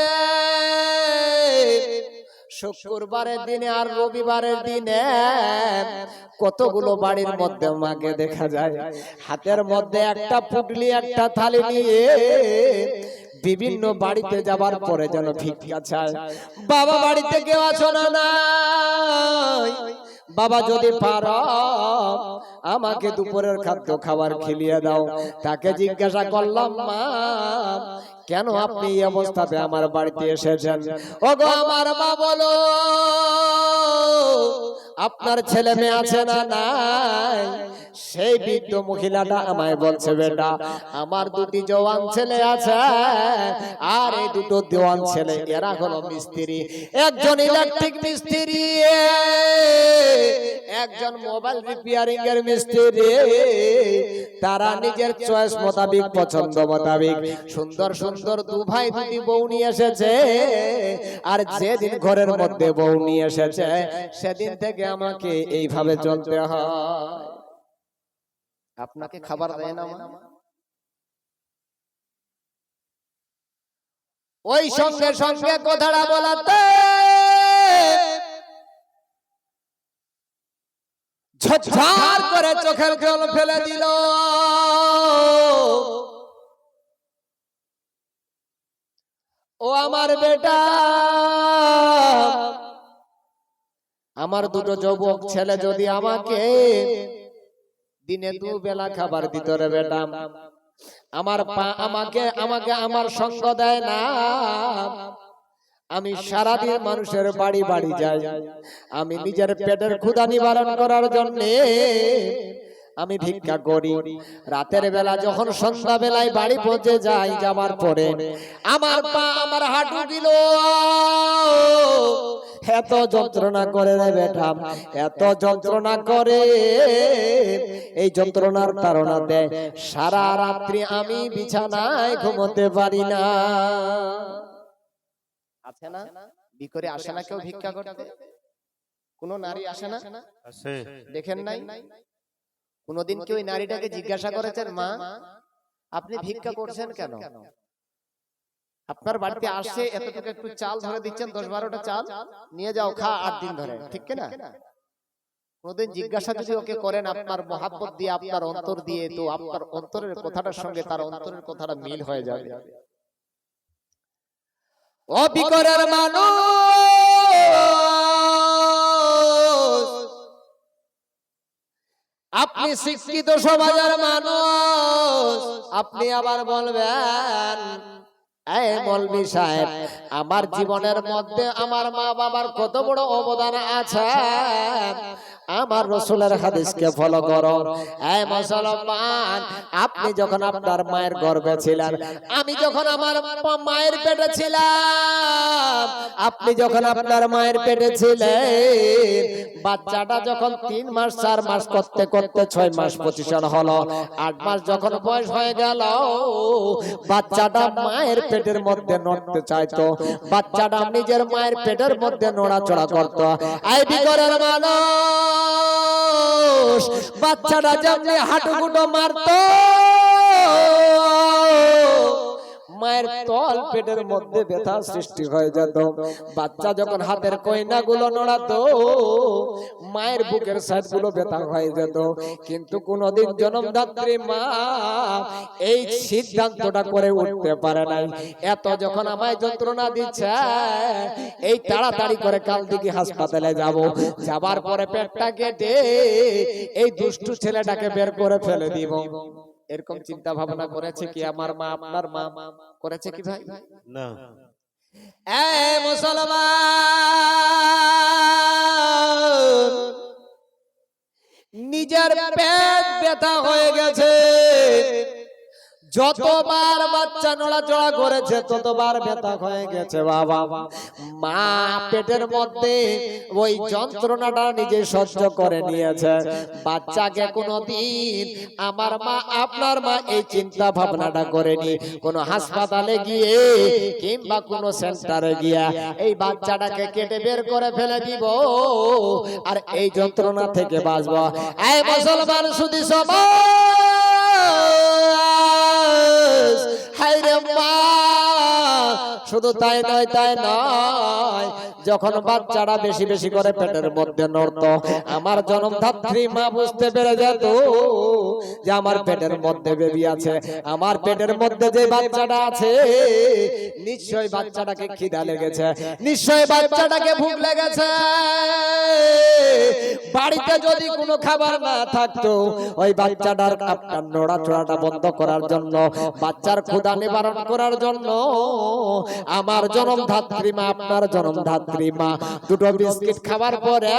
শুক্রবারের দিনে আর রবিবারের দিনে কতগুলো বাড়ির মধ্যে মাকে দেখা যায় হাতের মধ্যে একটা পুটলি, একটা থালি নিয়ে বিভিন্ন বাড়িতে যাবার পরে যেন ভিক্ষা চায়। বাবা বাড়িতে কেউ আছো না? নাই। বাবা যদি পারো আমাকে দুপুরের খাদ্য খাবার খেলিয়ে দাও। তাকে জিজ্ঞাসা করলাম, মা কেন আপনি এই অবস্থাতে আমার বাড়িতে এসেছেন? ওগো আমার মা বলো, আপনার ছেলে মেয়ে আছে না নাই? সেই বৃদ্ধ মহিলাটা আমায় বলছে, বেটা আমার দুটি জওয়ান ছেলে আছে, আর এই দুটো দেওয়ান ছেলে এরা হলো মিস্ত্রি, একজন ইলেকট্রিক মিস্ত্রি, একজন মোবাইল রিপেয়ারিং এর মিস্ত্রি। তারা নিজের চয়েস মোতাবেক, পছন্দ মোতাবেক সুন্দর সুন্দর দু ভাই দুটি বউ নিয়ে এসেছে। আর যেদিন ঘরের মধ্যে বউ নিয়ে এসেছে সেদিন থেকে আমাকে এইভাবে চলতে হয়। আপনাকে খাবার দেয় না মা? ওই সঙ্গে সঙ্গে কথাটা বলাতে ঝরঝর করে চোখের জল ফেলে দিল। ও আমার বেটা, আমার দুটো যুবক ছেলে যদি আমাকে দিনে দুবেলা খাবার দিত রে বেটা, আমার আমাকে আমার সঙ্গ দেয় না। আমি সারাদিন মানুষের বাড়ি বাড়ি যাই, আমি নিজের পেটের ক্ষুধা নিবারণ করার জন্য আমি ভিক্ষা করি। রাতের বেলা যখন সন্ধ্যা বেলায় বাড়ি পৌঁছে যাই, যাবার পরে আমার পা আমার হাঁটু দিল এত যন্ত্রণা করে রে বেটা, এত যন্ত্রণা করে। এই যন্ত্রণার তাড়নাতে সারা রাত্রি আমি বিছানায় ঘুমোতে পারি না। আছে না বিকরে আসে না কেউ ভিক্ষা করতে? কোন নারী আসে না? আছে। দেখেন নাই? কোনদিন কি ওই নারীটাকে জিজ্ঞাসা করেছেন, মা আপনি ভিক্ষা করছেন কেন? আপনার বাড়িতে আসে এতটুকু একটু চাল ধরে দিচ্ছেন, 10-12টা চাল নিয়ে যাও, খা 8 দিন ধরে, ঠিক না? কোনদিন জিজ্ঞাসা যদি ওকে করেন আপনার মহাব্বত দিয়ে, আপনার অন্তর দিয়ে, তো আপনার অন্তরের কথাটার সঙ্গে তার অন্তরের কথাটা মিল হয়ে যাবে। ও বিকরের মানুষ, আপনি শিক্ষিত সমাজের মানুষ, আপনি আবার বলবেন, এই মৌলভী সাহেব আমার জীবনের মধ্যে আমার মা বাবার কত বড় অবদান আছে, আমার রাসূলের হাদিসকে ফলো করো। এই মুসলমান, আপনি যখন আপনার মায়ের গর্ভে ছিলেন, আমি যখন আমার মায়ের পেটে ছিলাম, আপনি যখন আপনার মায়ের পেটে ছিলেন, বাচ্চাটা যখন 3 মাস 4 মাস করতে করতে 6 মাস পজিশন হলো, 8 মাস যখন বয়স হয়ে গেল, বাচ্চাটা মায়ের পেটের মধ্যে নড়তে চাইতো, বাচ্চাটা নিজের মায়ের পেটের মধ্যে নড়াচড়া করতো। এই বিকরের মানুষ, বাচ্চাটা যেমনি হাঁটুগুটো মারতো, মায়ের তল পেটের মধ্যে ব্যথা সৃষ্টি হয়ে যেত। বাচ্চা যখন হাতের কইনাগুলো নড়াতো, মায়ের বুকের সাইড গুলো ব্যথা হয়ে যেত। কিন্তু কোনদিন জন্মদাত্রী মা এই সিদ্ধান্তটা করে উঠতে পারে নাই, এত যখন আমায় যন্ত্রণা দিচ্ছে, এই তাড়াতাড়ি করে কাল দিকে হাসপাতালে যাব, যাবার পরে পেটটা কেটে এই দুষ্টু ছেলেটাকে বের করে ফেলে দিব। এরকম চিন্তা ভাবনা করেছে কি আমার মা, আপনার মা করেছে কি ভাই? না। এই মুসলমান, নিজের পেট ব্যথা হয়ে গেছে, যতবার বাচ্চা নড়াচড়া করেছে ততবার ব্যথা হয়ে গেছে। বাবা মা পেটের মধ্যে ওই যন্ত্রণাটা নিজে সহ্য করে নিয়েছে। বাচ্চাকে কোনোদিন আমার মা, আপনার মা এই চিন্তা ভাবনাটা করেনি কোন হাসপাতালে গিয়ে কিংবা কোন সেন্টারে গিয়া এই বাচ্চাটাকে কেটে বের করে ফেলে দিব আর এই যন্ত্রণা থেকে বাঁচবো। এই মুসলমান শুধু শুধু তাই নয়, তাই নয়, যখন বাচ্চারা বেশি বেশি করে পেটের মধ্যে নড়তো, আমার জন্মদাত্রী মা বুঝতে পেরে যেত যে আমার পেটের মধ্যে বেবি আছে, আমার পেটের মধ্যে যে বাচ্চাটা আছে নিশ্চয় বাচ্চাটাকে খিদা লেগেছে, নিশ্চয় বাচ্চাটাকে ভুক লেগেছে। বাড়িতে যদি কোনো খাবার না থাকতো ওই বাচ্চাটার আপনার নড়াচড়াটা বন্ধ করার জন্য, বাচ্চার ক্ষুধা নিবারণ করার জন্য আমার জনমধাত্রী মা, আপনার জনমধাত্রী মা দুটো বিস্কিট খাবার পরে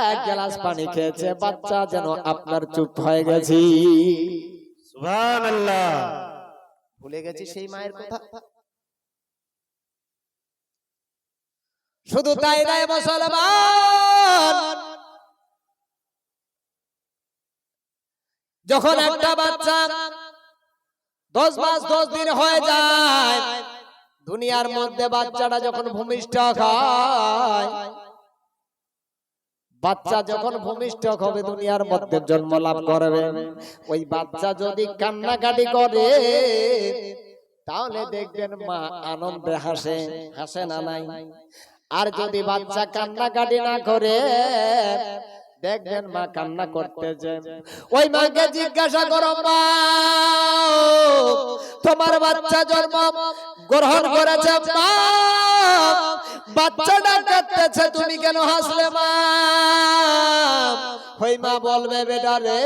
এক গ্লাস পানি খেয়েছে, বাচ্চা যেন আপনার চুপ হয়ে গেছি। সুবহানাল্লাহ। ভুলে গেছি সেই মায়ের কথা। শুধু তাই নয় মুসলমান, যখন একটা বাচ্চা 10 মাস 10 দিন হয়ে যায়, দুনিয়ার মধ্যে বাচ্চাটা যখন ভূমিষ্ঠ হয়, বাচ্চা যখন ভূমিষ্ঠ হবে দুনিয়ার মধ্যে জন্ম লাভ করবে, ওই বাচ্চা যদি কান্নাকাটি করে তাহলে দেখবেন মা আনন্দে হাসে, হাসে না নাই? আর যদি বাচ্চা কান্নাকাটি না করে দেখবেন মা কান্না করতেছে, ওই মাকে জিজ্ঞাসা করো, মা তোমার বাচ্চা জন্ম গ্রহণ করেছে, মা বাচ্চাটা কাঁদতেছে, তুমি কেন হাসলে মা? ওই মা বলবে, বেটা রে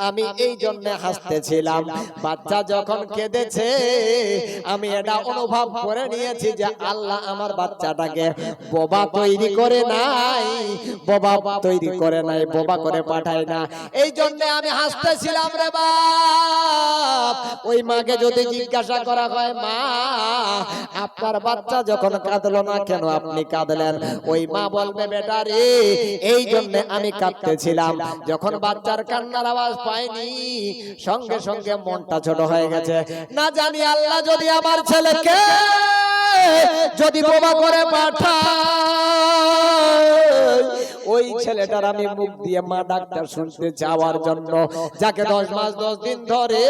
আমি এই জন্য হাসতেছিলাম, বাচ্চা যখন কেঁদেছে আমি এটা অনুভব করে নিয়েছি যে আল্লাহ আমার বাচ্চাটাকে বোবা তৈরি করে নাই, বোবা তৈরি করে নাই, বোবা করে পাঠায় না, এই জন্য আমি হাসতেছিলাম রে বাপ। ওই মাকে যদি জিজ্ঞাসা করা হয়, মা আপনার বাচ্চা যখন কাঁদলো না কেন, আপনি কাঁদলেন? ওই মা বলবে, বেটা রে এই জন্য আমি কাঁদতেছিলাম, যখন বাচ্চার কান্নার আওয়াজ পাইনি সঙ্গে সঙ্গে মনটা ছোট হয়ে গেছে, না জানি আল্লাহ যদি আমার ছেলেকে যদি বোবা করে পাঠায়, ওই ছেলেটার আমি মুখ দিয়ে মা ডাক্তার শুনতে যাওয়ার জন্য, যাকে 10 মাস 10 দিন ধরে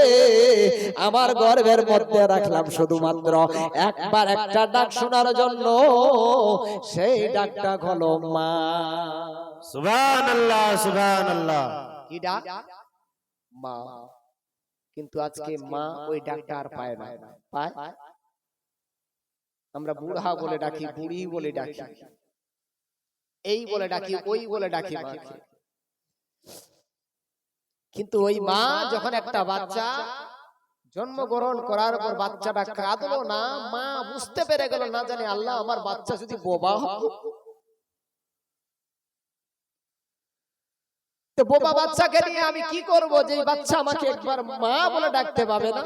আমার গর্ভের মধ্যে রাখলাম শুধুমাত্র একবার একটা ডাক শোনার জন্য, সেই ডাকটা হলো মা। সুবহানাল্লাহ, সুবহানাল্লাহ। কি ডাক? মা। কিন্তু আজকে মা ওই ডাকটা আর পায় না, পায়? আমরা বুড়া বলে ডাকি, বুড়ি বলে ডাকি, এই বলে ডাকি, ওই বলে ডাকি মাকে। কিন্তু ওই মা যখন একটা বাচ্চা জন্মগ্রহণ করার পর বাচ্চাটা কাঁদলো না, মা বুঝতে পেরে গেল, না জানি আল্লাহ আমার বাচ্চা যদি বোবা হয়, তো বোবা বাচ্চাকে নিয়ে আমি কি করব, যে বাচ্চা আমাকে একবার মা বলে ডাকতে পাবে না?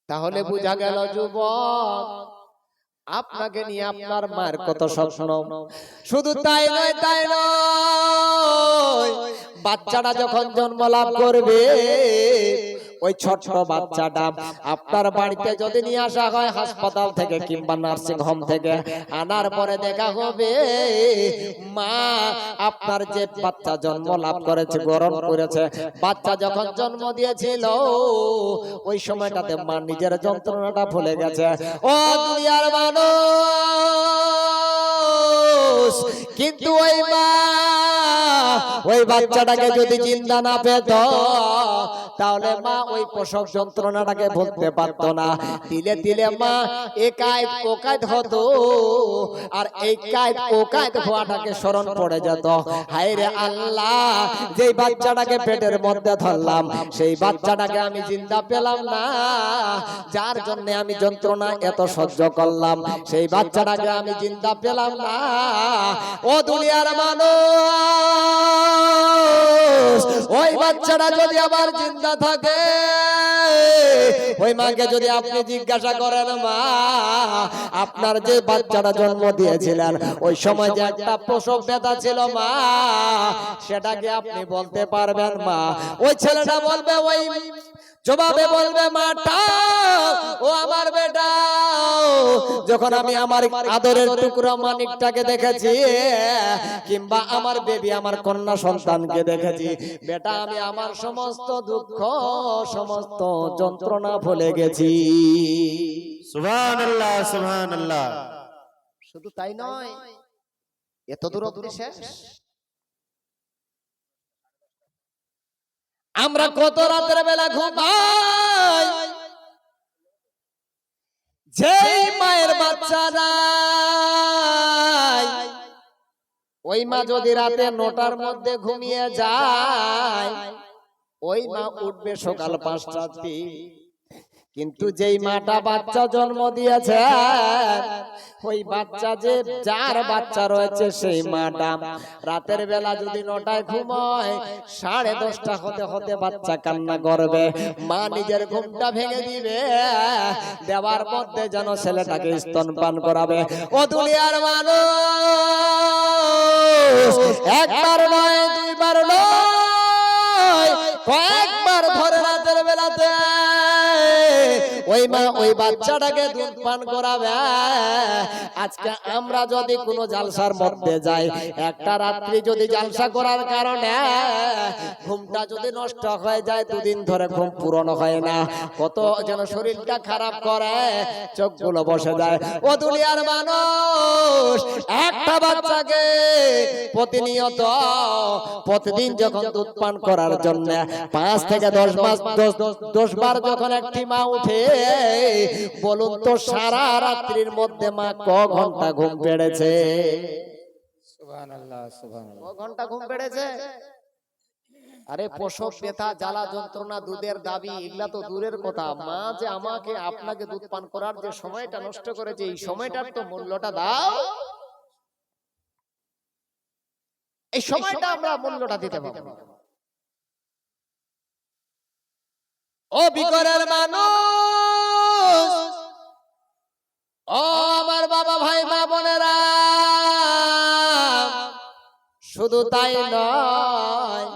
তাহলে বোঝা গেল যুবক, আপনাকে নিয়ে আপনার মায়ের কত স্বপ্ন। শুধু তাই নয়, তাই নয়, বাচ্চাটা যখন জন্ম লাভ করবে ওই ছোট্ট বাচ্চাটা আপনার বাড়িতে যদি নিয়ে আসা হয় হাসপাতাল থেকে কিংবা নার্সিং হোম থেকে, আনার পরে দেখা হবে মা আপনার যে বাচ্চা জন্ম লাভ করেছে, গ্রহণ করেছে, বাচ্চা যখন জন্ম দিয়েছিল ওই সময়টাতে মা নিজের যন্ত্রণাটা ভুলে গেছে। ও দুনিয়ার মানুষ, কিন্তু ওই মা ওই বাচ্চাটাকে যদি জিন্দা না পেত তাহলে মা ওই প্রসব যন্ত্রণাটাকে ভুলতে পারতো না। তিলে তিলে মা একায়েত ওকায়েত হতো, আর এই কায়েত ওকায়েত হওয়াটাকে স্মরণ পড়ে যেত। হায় রে আল্লাহ, যেই বাচ্চাটাকে পেটের মধ্যে ধরলাম সেই বাচ্চাটাকে আমি জিন্দা পেলাম না, যার জন্য আমি যন্ত্রণা এত সহ্য করলাম সেই বাচ্চাটাকে আমি জিন্দা পেলাম না। ও দুনিয়ার মানুষ, ওই বাচ্চাটা যদি আবার জিন্দা থাকে, ওই মাকে যদি আপনি জিজ্ঞাসা করেন, মা আপনার যে বাচ্চাটা জন্ম দিয়েছিলেন ওই সময় যে একটা প্রসব ব্যথা ছিল মা, সেটাকে আপনি বলতে পারবেন মা? ওই ছেলেটা বলবে, ওই জবাবে বলবে, মাটা ও আমার বেটা, যখন আমি আমার আদরের টুকরা মানিকটাকে দেখেছি কিংবা আমার বেবি আমার কন্যা সন্তানকে দেখেছি, বেটা আমি আমার সমস্ত দুঃখ সমস্ত যন্ত্রণা ভুলে গেছি। সুবহানাল্লাহ, সুবহানাল্লাহ। শুধু তাই নয়, এত দূর অবধি শেষ? আমরা কত রাতের বেলা ঘুমাই, যেই মায়ের বাচ্চা নাই ওই মা যদি রাতে 9টার মধ্যে ঘুমিয়ে যায় ওই মা উঠবে সকাল 5টাতে। কিন্তু যেই মাটা বাচ্চা জন্ম দিয়েছে ওই বাচ্চা যে যার বাচ্চা রয়েছে সেই মাটা রাতের বেলা যদি 9টায় ঘুমায় 10:30 হতে হতে বাচ্চা কান্না করবে। মা নিজের ঘুমটা ভেঙে দিবে, দেওয়ার মধ্যে যেন ছেলেটাকে স্তনপান করাবে। ও দুনিয়ার মানুষ, একবার নয় দুইবার নয়, কয়েকবার ধরে রাতের বেলাতে ওই মা ওই বাচ্চাটাকে দুধ পান করাবে। আজকে আমরা যদি কোনো জালসার মধ্যে যাই, একটা রাত্রি যদি জালসা করার কারণে ঘুমটা যদি নষ্ট হয়ে যায়, 2 দিন ধরে ঘুম পূরণ হয় না, কত যেন শরীরটা খারাপ করে, চোখগুলো বসে যায়। ও দুনিয়ার মানুষ, একটা বাচ্চাকে প্রতিনিয়ত প্রতিদিন যখন দুধ পান করার জন্য 5 থেকে 10 বার যখন একটি মা উঠে, বলুন তো সারা রাত্রির মধ্যে মা ক ঘন্টা ঘুম পেড়েছে? সুবহানাল্লাহ, সুবহানাল্লাহ। ক ঘন্টা ঘুম পেড়েছে? আরে প্রসব ব্যথা, জ্বালা যন্ত্রণা, দুধের দাবি, এগুলা তো দূরের কথা। মা যে আমাকে আপনাকে দুধ পান করার যে সময়টা নষ্ট করেছে, এই সময়টার তো মূল্যটা দাও। এই সময়টা আমরা মূল্যটা দিতে পারবো না। ও বিকরের মানুষ, ও আমার বাবা ভাই মা বোনেরা, শুধু তাই নয়,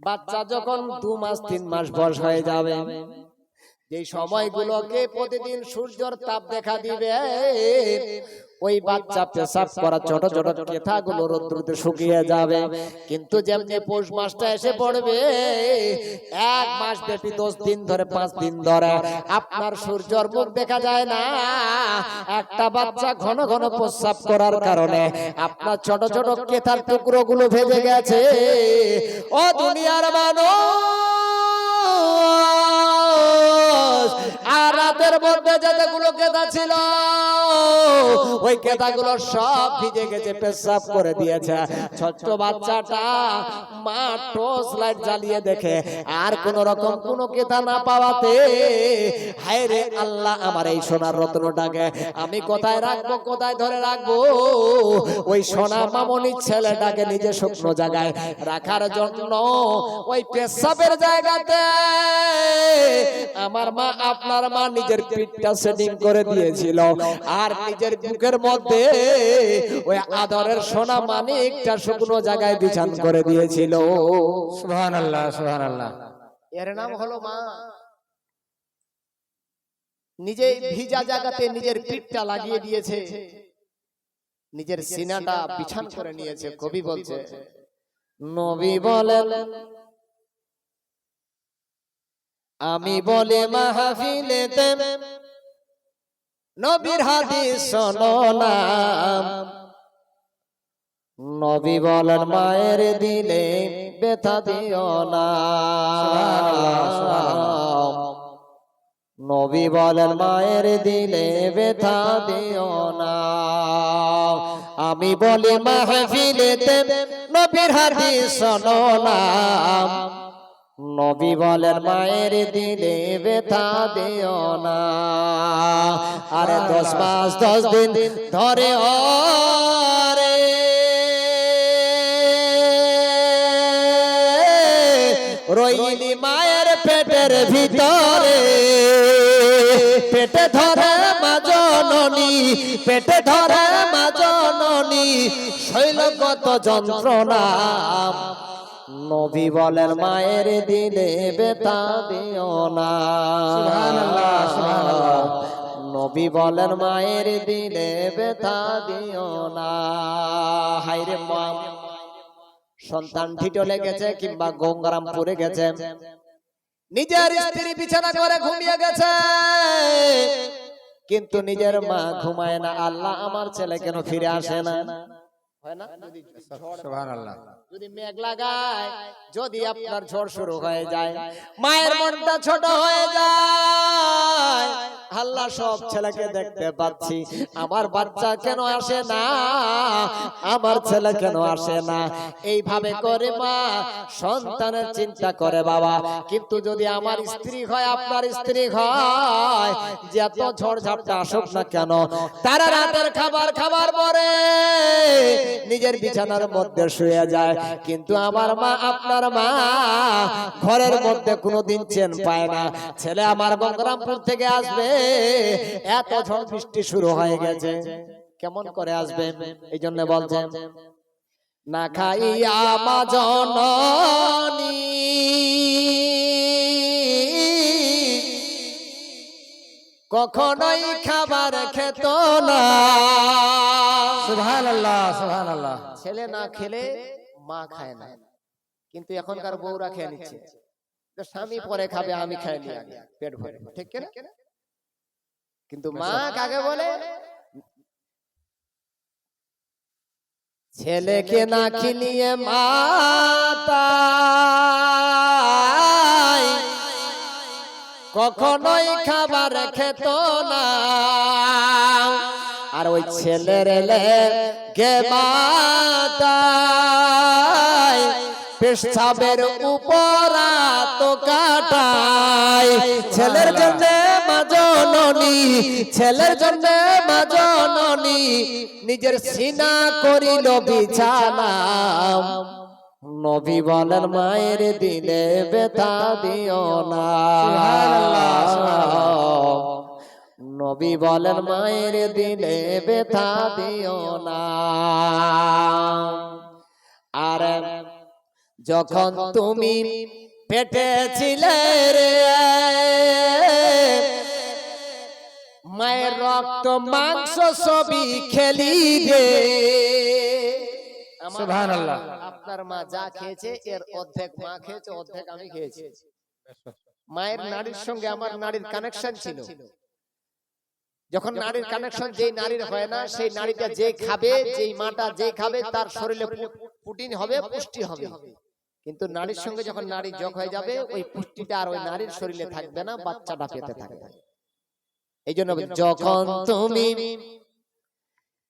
বাচ্চা যখন 2 মাস 3 মাস বয়স হয়ে যাবে, যে সময়গুলোকে প্রতিদিন সূর্যের তাপ দেখা দিবে, ওই বাচ্চা পেশাব করা ছোট ছোট কেথাগুলো রৌদ্রতে শুকিয়ে যাবে। কিন্তু যেমনি পৌষ মাসটা এসে পড়বে, 1 মাস ব্যাপী 10 দিন ধরে 5 দিন ধরে আপনার সূর্যের মুখ দেখা যায় না। একটা বাচ্চা ঘন ঘন প্রস্রাব করার কারণে আপনার ছোট ছোট কেথার টুকরোগুলো ভেজে গেছে। ও দুনিয়ার মানুষ, আর রাতের মধ্যে যেগুলো কেতা ছিল ওই কেতাগুলো সব ভিজে গেছে, পেশাব করে দিয়েছে। ছোট্ট বাচ্চাটা মা টর্চ লাইট জ্বালিয়ে দেখে আর কোন রকম কোন কেতা না পাওয়াতে, হায় রে আল্লাহ, আমার এই সোনার রত্নটাকে আমি কোথায় রাখবো, কোথায় ধরে রাখবো? ওই সোনা মামনির ছেলেটাকে নিজে শুকনো জায়গায় রাখার জন্য ওই পেশাবের জায়গাতে আমার মা, আপনার মা নিজের পিঠটা সেটিং করে দিয়েছিল, আর নিজের বুকের মধ্যে ওই আদরের সোনা মানিকটা শুকনো জায়গায় বিছান করে দিয়েছিল। সুবহানাল্লাহ, সুবহানাল্লাহ। এর নাম হলো মা। নিজে ভিজা জায়গাতে নিজের পিঠটা লাগিয়ে দিয়েছে, নিজের সিনাটা বিছান করে নিয়েছে। কবি বলছে, নবী বলেন আমি বলে মাহফিলেতে নবীর হাদিস শোনো না, নবী বলেন মায়ের দিলে ব্যথা দিও না, নবী বলেন মায়ের দিলে ব্যথা দিও না। আমি বলি মাহফিলেতে নবীর হাদিস শোনো না, নবী বলেন মায়ের দিলে ব্যথা দিও না। আরে 10 মাস 10 দিন ধরে ওরে রইলি মায়ের পেটের ভিতরে, পেটে ধরে মা জননী, পেটে ধরে মা জননী, শৈলগত যন্ত্রণা, নবী বলেন মায়ের দিলে ব্যথা দিও না। সুবহানাল্লাহ, সুবহানাল্লাহ। নবী বলেন মায়ের দিলে ব্যথা দিও না। হায়রে মা, সন্তান ঠিটলে গেছে কিংবা গঙ্গারাম পড়ে গেছে, নিজের স্ত্রী বিছানা করে ঘুমিয়ে গেছে, কিন্তু নিজের মা ঘুমায় না। আল্লাহ, আমার ছেলে কেন ফিরে আসে না? হয় না? যদি ঝড় সুবহানাল্লাহ। যদি মেঘ লাগায়, যদি আপনার ঝড় শুরু হয়ে যায়, মায়ের মনটা ছোট হয়ে যায়। আল্লাহ, সব ছেলেকে দেখতে পাচ্ছি, আমার বাচ্চা কেন আসে না, আমার ছেলে কেন আসে না, এইভাবে করে মা সন্তানের চিন্তা করে বাবা। কিন্তু যদি আমার স্ত্রী হয়, আপনার স্ত্রী হয়, যে এত ঝড় ঝাপটা আসুক না কেন, তারা রাতের খাবার খাবার পরে নিজের বিছানার মধ্যে শুয়ে যায়। কিন্তু আমার মা, আপনার মা ঘরের মধ্যে কোনোদিন চেন পায় না। ছেলে আমার গঙ্গারামপুর থেকে আসবে, এত ঝড় বৃষ্টি শুরু হয়ে গেছে, কেমন করে আসবে? এই জন্য বলছেন, না খাইয়া মা জননী কখনোই খাবার খেত না। সুবহানাল্লাহ, সুবহানাল্লাহ। ছেলে না খেলে মা খায় না, কিন্তু এখনকার বউরা খেয়ে নিচ্ছে। তো স্বামী পরে খাবে, আমি খাই নি আগে, পেট ভরে, ঠিক কিনা? কিন্তু মা কাকে বলে? ছেলেকে না খিলিয়ে মাতা কখনোই খাবার খেত না। আর ওই ছেলের গে মাতায় পেশাবের উপর তো কাটায়। ছেলের জন্য মা জননী, ছেলের জন্য মা জননী নিজের সিনা করিল বিছানা। নবী বলেন মায়ের দিলে ব্যথা দিও না। নবী বলেন মায়ের দিলে ব্যথা দিও না। আর যখন তুমি পেটে ছিলে রে, মায়ের রক্ত মাংস সবই খেলি রে। সুবহানাল্লাহ। আপনার মা যা খেয়েছে এর অর্ধেক মা খেয়েছে, অর্ধেক আমি খেয়েছি। মায়ের নারীর সঙ্গে আমার নারীর কানেকশন ছিল। যখন নারীর কানেকশন যেই নারীর হয় না, সেই নারীটা যে খাবে, যেই মাটা যে খাবে, তার শরীরে প্রোটিন হবে, পুষ্টি হবে। কিন্তু নারীর সঙ্গে যখন নারী যোগ হয়ে যাবে, ওই পুষ্টিটা আর ওই নারীর শরীরে থাকবে না, বাচ্চাটা পেতে থাকবে। এই জন্য যখন তুমি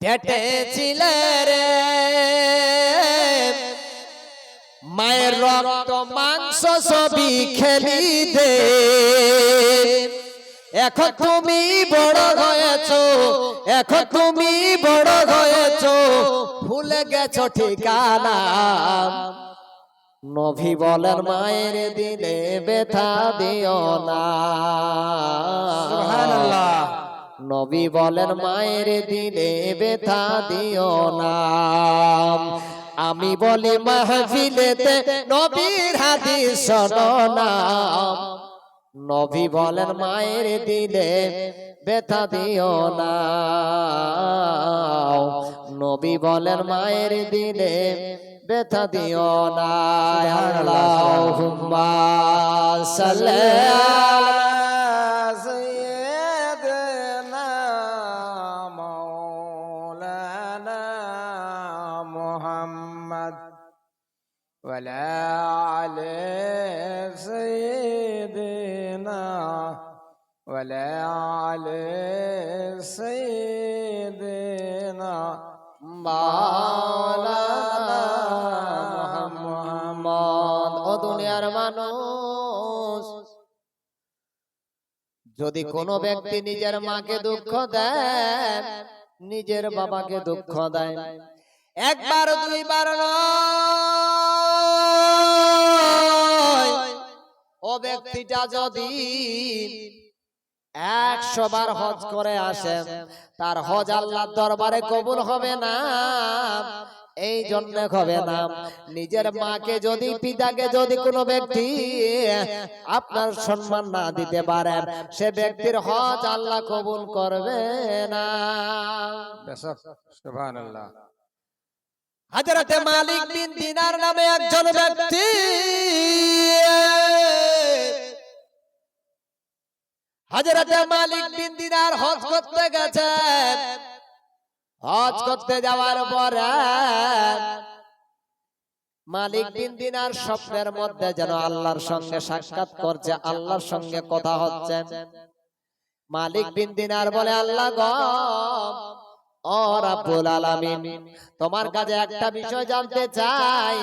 পেটে ছিলে রে, মায়ের রক্ত মাংস সবই খেলি দে। এখন তুমি বড় হয়েছো, এখন তুমি বড় হয়েছো, ভুলে গেছো ঠিকানা। নবী বলেন মায়ের দিলে ব্যথা দিও না। সুবহানাল্লাহ। নবী বলেন মায়ের দিলে ব্যথা দিও না। আমি বলি মাহফিলেতে নবীর হাদিস শোনো না। নবী বলেন মায়ের দিলে ব্যথা দিও না। নবী বলেন মায়ের দিলে ব্যথা দিও না। আল্লাহুম্মা সাল্লি আলা সাইয়্যিদিনা মাওলানা মুহাম্মদ ওয়া আলা আলি সাইয়্যিদিনা ওয়া আলা আলি সাইয়্যিদিনা মাওলানা মুহাম্মদ। ও দুনিয়ার মানুষ, যদি কোনো ব্যক্তি নিজের মাকে দুঃখ দেয়, নিজের বাবাকে দুঃখ দেয়, একবার দুইবার নয়, ও ব্যক্তিটা যদি 100 বার হজ করে আসেন, তার হজ আল্লাহর দরবারে কবুল হবে না। এই জন্য হবে না, নিজের মাকে যদি, পিতাকে যদি কোনো ব্যক্তি আপনার সম্মান না দিতে পারেন, সে ব্যক্তির হজ আল্লাহ কবুল করবে না। সুবহানাল্লাহ। হযরতে মালিক বিন দিনার নামে একজন ব্যক্তি হযরতে মালিক বিন দিনার হজ করতে গেছেন। হজ করতে যাওয়ার পরে মালিক বিন দিনার স্বপ্নের মধ্যে যেন আল্লাহর সঙ্গে সাক্ষাৎ করছে, আল্লাহর সঙ্গে কথা হচ্ছে। মালিক বিন দিনার বলে, আল্লাহ গো, ও রাব্বুল আলামিন, তোমার কাছে একটা বিষয় জানতে চাই।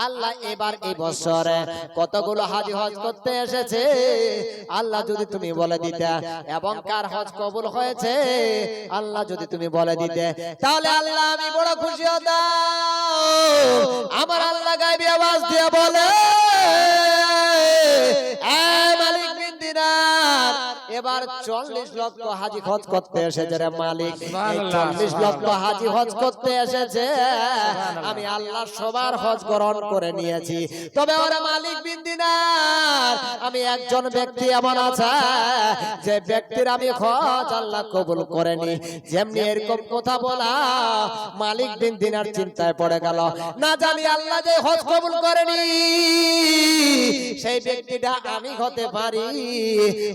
আল্লাহ এবার এই বছরে কতগুলো হাজি হজ করতে এসেছে আল্লাহ যদি তুমি বলে দিতে, এবং কার হজ কবুল হয়েছে আল্লাহ যদি তুমি বলে দিতে, তাহলে আল্লাহ আমি বড় খুশি হতাম। আমার আল্লাহ গায়বী আওয়াজ দিয়ে বলে, মালিক বিন দিনার, এবার 40 লক্ষ হাজি হজ করতে এসেছে রে মালিক। 40 লক্ষ হাজি হজ করতে এসেছে, আমি আল্লাহ সবার হজ গ্রহণ করে নিয়েছি। তবে ওরা মালিক বিন দিনার, আমি একজন ব্যক্তি এমন আছে যে ব্যক্তির আমি হজ আল্লাহ কবুল করেনি। যেমনি এরকম কথা বলা মালিক বিন দিনার চিন্তায় পড়ে গেল, না জানি আল্লাহ যে হজ কবুল করেনি সেই ব্যক্তিটা আমি হতে পারি,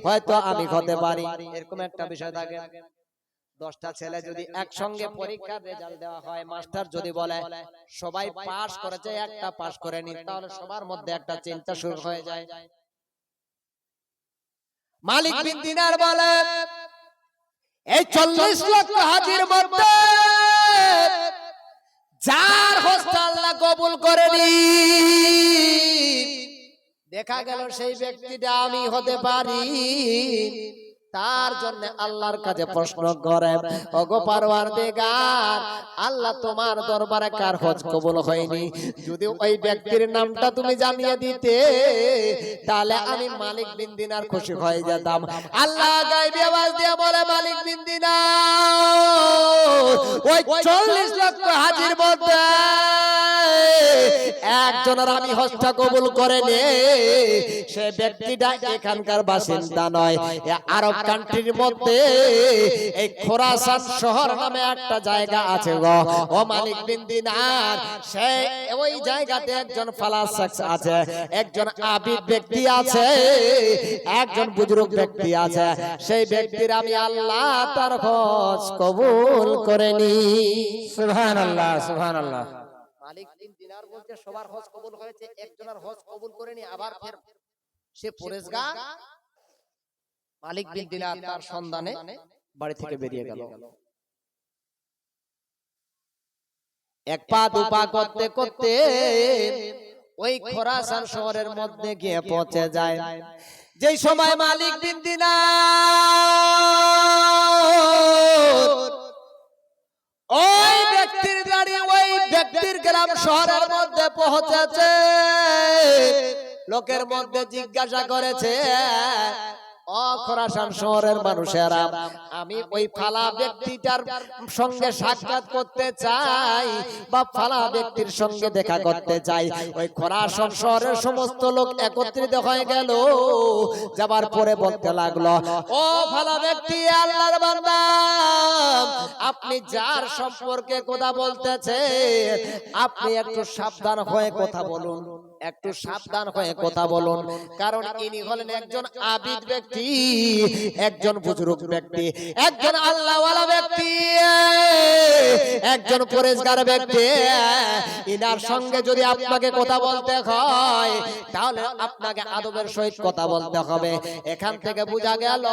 হয়তো আমি হতে পারি। এরকম একটা বিষয় থাকে। 10টা ছেলে যদি একসঙ্গে পরীক্ষার রেজাল্ট দেওয়া হয়, মাস্টার যদি বলে সবাই পাস করেছে, একটা পাস করেনি, তাহলে সবার মধ্যে একটা চিন্তা শুরু হয়ে যায়। মালিক বিন দিনার বলে, এই 40 লক্ষ হাজির মধ্যে যার হজটা আল্লাহ কবুল করেনি, দেখা গেল সেই ব্যক্তিটা আমি হতে পারি। তার জন্য আল্লাহর কাছে প্রশ্ন করে, ওগো পারওয়ারদিগার, আল্লাহ তোমার দরবারে কার হজ কবুল হয়নি, যদি ওই ব্যক্তির নামটা তুমি জানিয়ে দিতে, তাহলে আমি মালিক বিন দিনার খুশি হয়ে যেতাম। আল্লাহ গায়বী আওয়াজ দিয়ে বলে, মালিক বিন দিনার, ওই 40 লক্ষ হাজির মধ্যে একজনের আমি হজটা কবুল করে নে, সে ব্যক্তিটা এখানকার বাসিন্দা নয়, আরব কান্ট্রির মধ্যে এই খোরাসান শহর নামে একটা জায়গা আছে গো ও মালিক বিন দিনার। সে ওই জায়গাতে একজন ফালাসাক আছে, একজন আবিদ ব্যক্তি আছে, একজন বুজুর্গ ব্যক্তি আছে, সেই ব্যক্তির আমি আল্লাহ তার হজ কবুল করেনি। সুবহানাল্লাহ, সুবহানাল্লাহ। মালিক বিন দিনার বলতে সবার হজ কবুল হয়েছে, একজনের হজ কবুল করেনি, আবার ফের সে পরেশগার। মালিক বিন দিনার তার সন্ধানে বাড়ি থেকে বেরিয়ে গেল। এক পা দুপা করতে করতে ওই খোরাসান শহরের মধ্যে গিয়ে পৌঁছে যায়। যেই সময় মালিক বিন দিনার ওই ব্যক্তির গাড়ি ওই ব্যক্তির গ্রাম শহরের মধ্যে পৌঁছেছে, লোকের মধ্যে জিজ্ঞাসা করেছে, ও খোরাসান শহরের মানুষেরা, আমি ওই ফালা ব্যক্তিটার সঙ্গে সাক্ষাৎ করতে চাই বা ফালা ব্যক্তির সঙ্গে দেখা করতে চাই। ওই খোরাসান শহরের সমস্ত লোক একত্রিত হয়ে গেল। যাবার পরে বলতে লাগলো, ও ফালা ব্যক্তি, আল্লাহর বান্দা, আপনি যার সম্পর্কে কথা বলতেছেন, আপনি একটু সাবধান হয়ে কথা বলুন, একটু সাবধান হয়ে কথা বলুন, কারণ ইনি হলেন একজন আবিদ ব্যক্তি, একজন বুজুর্গ ব্যক্তি, একজন আল্লাহওয়ালা ব্যক্তি, একজন পরেশগার ব্যক্তি। ইনার সঙ্গে যদি আপনাকে কথা বলতে হয়, তাহলে আপনাকে আদবের সহিত কথা বলতে হবে। এখান থেকে বোঝা গেল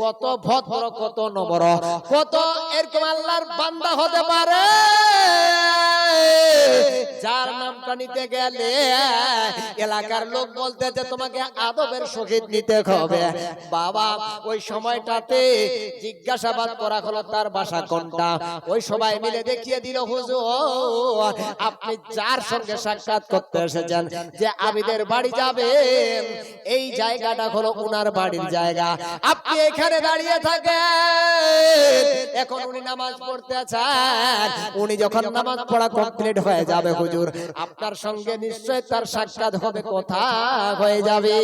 কত ভদ্র, কত নম্র, কত এরকম আল্লাহর বান্দা হতে পারে, যার নামটা নিতে গেলে এলাকার লোক বলতেছে তোমাকে আদবের সহিত নিতে হবে। বাবা, ওই সময়টাতে জিজ্ঞাসাবাদ করা হলো তার বাসা কোনটা। ওই সবাই মিলে দেখিয়ে দিল, হুজুর, আপনি যার সঙ্গে সাক্ষাৎ করতে এসেছেন, যে আবিদের বাড়ি যাবেন, এই জায়গাটা হলো উনার বাড়ির জায়গা। আপনি এখানে দাঁড়িয়ে থাকেন, এখন উনি নামাজ পড়তে চান, উনি যখন নামাজ পড়া কমপ্লিট হয়ে যাবে হুজুর, আপনার সঙ্গে নিশ্চয় তার সাক্ষাৎ হবে, কথা হয়ে যাবে।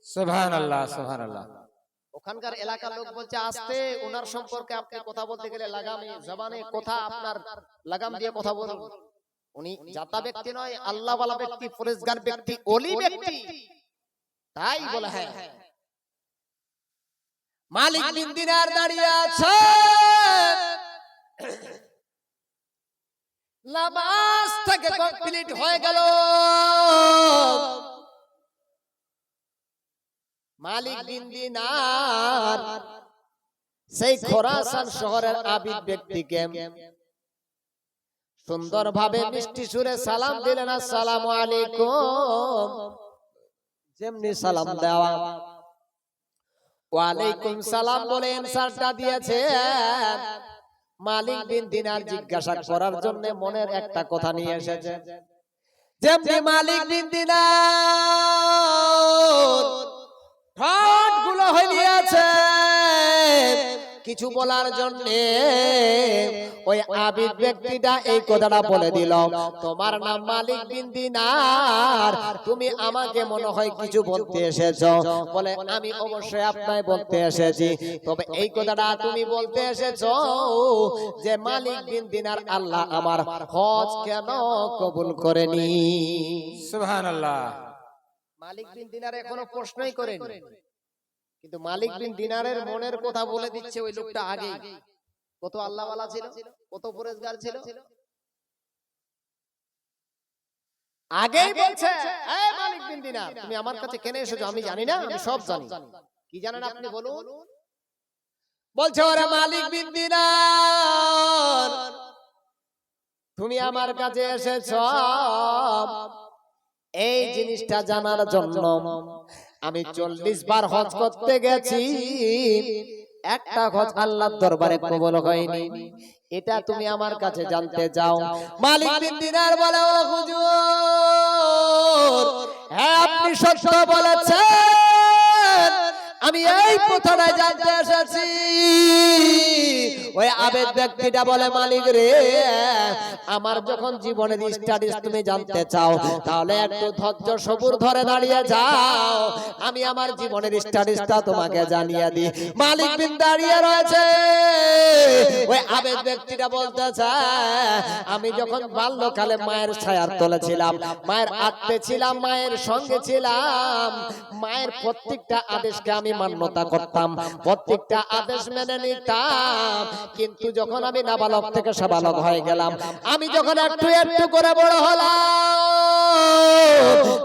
সুবহানাল্লাহ, সুবহানাল্লাহ। ওখানকার এলাকার লোক বলছে, আস্তে, ওনার সম্পর্কে আপনি কথা বলতে গেলে লাগামে জবানে কথা, আপনার লাগাম দিয়ে কথা বলুন। উনি জাতা ব্যক্তি নয়, আল্লাহওয়ালা ব্যক্তি, পরেশগার ব্যক্তি, ওলি ব্যক্তি, তাই বলে। হ্যাঁ, মালিক বিন দিনার দাঁড়িয়ে আছে, নামাজ থেকে কমপ্লিট হয়ে গেল। মালিক বিন দিনার সেই খোরাসান শহরের আবিদ ব্যক্তিকে সুন্দরভাবে মিষ্টি সুরে সালাম দিলেন, আসসালামু আলাইকুম। যেমনি সালাম দেওয়া, ওয়ালাইকুম সালাম বলে অ্যানসারটা দিয়েছে। মালিক বিন দিনার জিজ্ঞাসা করার জন্য মনের একটা কথা নিয়ে এসেছে। যেমনি মালিক বিন দিনার ঠোঁট গুলো হইলিয়াছে কিছু বলার জন্য, ওই আবিদ ব্যক্তিটা এই কথাটা বলে দিল, তোমার নাম মালিক বিন দিনার, তুমি আমাকে মনে হয় কিছু বলতে এসেছো। বলে আমি অবশ্যই আপনাকে বলতে এসেছি, তবে এই কথাটা তুমি বলতে এসেছো যে মালিক বিন দিনার আল্লাহ আমার হজ কেন কবুল করেনি? সুবহানাল্লাহ। মালিক বিন দিনার এখনো প্রশ্নই করেনি, কিন্তু মালিক বিন দিনারের মনের কথা বলে দিচ্ছে ওই লোকটা আগে। কত আল্লাহওয়ালা ছিল, কত পরেজগার ছিল, আগেই বলছে এই মালিক বিন দিনার তুমি আমার কাছে কেন এসেছো? আমি জানি না, আমি সব জানি। কি জানেন আপনি বলুন? বলছে ওরে মালিক বিন দিনার তুমি আমার কাছে এসেছো এই জিনিসটা জানার জন্য। আমি 40 বার হজ করতে গেছি, একটা হজ আল্লাহর দরবারে কবুল হয়নি, এটা তুমি আমার কাছে জানতে চাও। মালিক বিন দিনার বলে, ও হুজুর, হ্যাঁ আপনি সত্য বলেছেন, আমি এই কথাটা জানতে এসেছি। ওই আবেদ ব্যক্তিটা বলে, মালিক রে, আমার যখন জীবনের স্টাডিজ তুমি জানতে চাও, তাহলে একটু ধৈর্য সবুর ধরে দাঁড়িয়ে যাও, আমি আমার জীবনের স্টাডিজটা তোমাকে জানিয়ে দিই। মালিক বিন দাঁড়িয়ে রয়েছে, ওই আবেদ ব্যক্তিটা বলতেছে, আমি যখন বাল্যকালে মায়ের ছায়ার তলে ছিলাম, মায়ের আত্মে ছিলাম, মায়ের সঙ্গে ছিলাম, মায়ের প্রত্যেকটা আদেশকে আমি মান্যতা করতাম, প্রত্যেকটা আদেশ মেনে নিতাম। কিন্তু যখন আমি নাবালক থেকে সাবালক হয়ে গেলাম, আমি যখন একটু একটু করে বড় হলাম,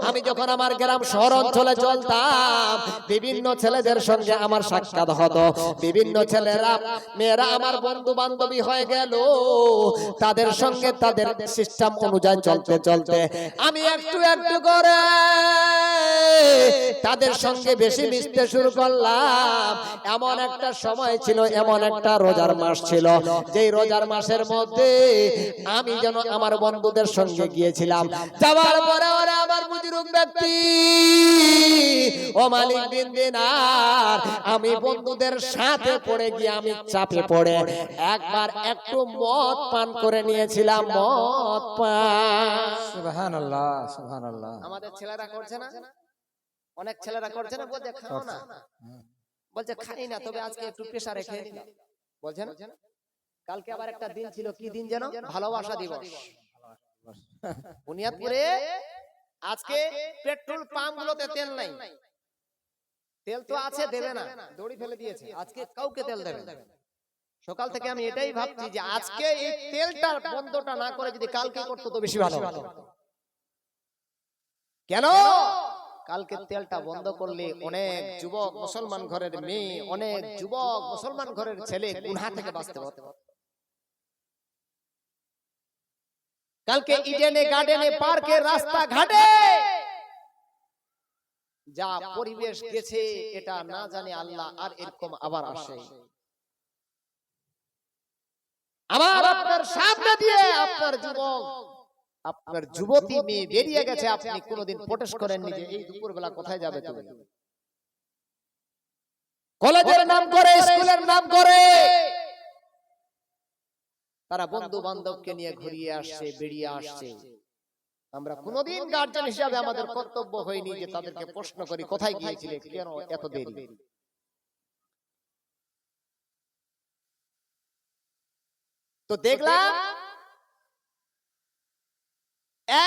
আমি যখন আমার গ্রাম শহর অঞ্চলে চলতাম, বিভিন্ন ছেলেদের সঙ্গে আমার সাক্ষাৎ হতো, বিভিন্ন ছেলেরা মেয়েরা আমার বন্ধু বান্ধবী হয়ে গেল, তাদের সঙ্গে তাদের সিস্টেম অনুযায়ী চলতে চলতে আমি একটু একটু করে তাদের সঙ্গে বেশি মিশতে শুরু করলাম। এমন একটা সময় ছিল, এমন একটা রোজার মাস ছিল, যেই রোজার মাসের মধ্যে আমি যেন আমার বন্ধুদের সঙ্গে গিয়েছিলাম। যাওয়ার পরে ওরা আমার বুজুর্গ ব্যক্তি, ও মালিক বিন দিনার, আমি বন্ধুদের সাথে পড়ে গিয়ে আমি চাপে পড়ে একবার একটু মদ পান করে নিয়েছিলাম। মদ পান সুবহানাল্লাহ, সুবহানাল্লাহ। আমাদের ছেলেরা করছে না, অনেক ছেলেরা করছে না, বলছে খাও না, বলছে খাই না, তবে আজকে একটু প্রেসারে খেয়ে নিলাম, বলছে না। কালকে আবার একটা দিন ছিল, কি দিন যেন, ভালোবাসা দিবস। বুনিয়াদপুরে আজকে পেট্রোল পাম্প গুলোতে তেল নাই, তেল তো আছে, দেবে না, দড়ি ফেলে দিয়েছে, আজকে কাউকে তেল দেবে না। সকাল থেকে আমি এটাই ভাবছি যে আজকে এই তেলটা বন্ধটা না করে যদি কালকে করতো তো বেশি ভালো হতো। কেন? কালকে তেলটা বন্ধ করলে অনেক যুবক মুসলমান ঘরের মেয়ে, অনেক যুবক মুসলমান ঘরের ছেলে গুনাহ থেকে বাঁচতে পারত। কালকে ইডেনে গার্ডেনে পার্কে রাস্তা ঘাটে যা পরিবেশ গেছে, এটা না জানে আল্লাহ, আর এরকম আবার আসে। আমার আপনার সামনে দিয়ে আপনার যুবক, আপনার যুবতী মেয়ে বেরিয়ে গেছে, আপনি কোনোদিন প্রোটেস্ট করেননি যে এই দুপুরবেলা কোথায় যাবে তুমি? কলেজের নাম করে, স্কুলের নাম করে তারা বন্ধু বান্ধবকে নিয়ে ঘুরিয়ে আসছে, বেরিয়ে আসছে। আমরা কোনোদিন গার্জিয়ান হিসাবে আমাদের কর্তব্য হয়নি যে তাদেরকে প্রশ্ন করি কোথায় গিয়েছিলে, কেন এত দেরি। তো দেখলাম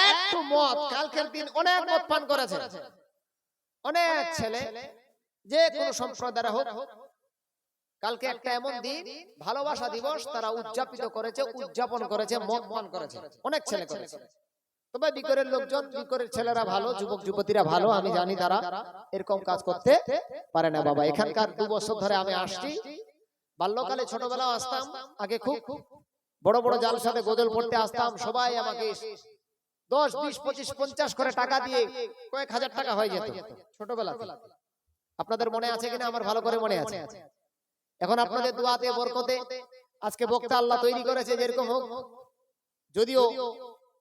একটু মদ, কালকের দিন অনেক মদ পান করেছে অনেক ছেলে, যে কোন সম্প্রদায়ের হোক, কালকে একটা এমন দিন ভালোবাসা দিবস তারা উদযাপন করেছে মদ পান করেছে, অনেক ছেলে করেছে। তবে বিকরের লোকজন, বিকরের ছেলেরা ভালো, যুবক যুবতীরা ভালো, আমি জানি তারা এরকম কাজ করতে পারে না। বাবা এখানকার 2 বছর ধরে আমি আসছি, বাল্যকালে ছোটবেলাও আসতাম, আগে খুব বড় বড় জালসাতে গজল পড়তে আসতাম, সবাই আমাকে 10, 20, 25, 50 করে টাকা দিয়ে কয়েক হাজার টাকা হয়ে যেত ছোটবেলাতে। আপনাদের মনে আছে কিনা আমার ভালো করে মনে আছে। এখন আপনাদের দোয়াতে বরকতে আজকে বক্তা আল্লাহ তৈরি করেছে যেরকম হোক, যদিও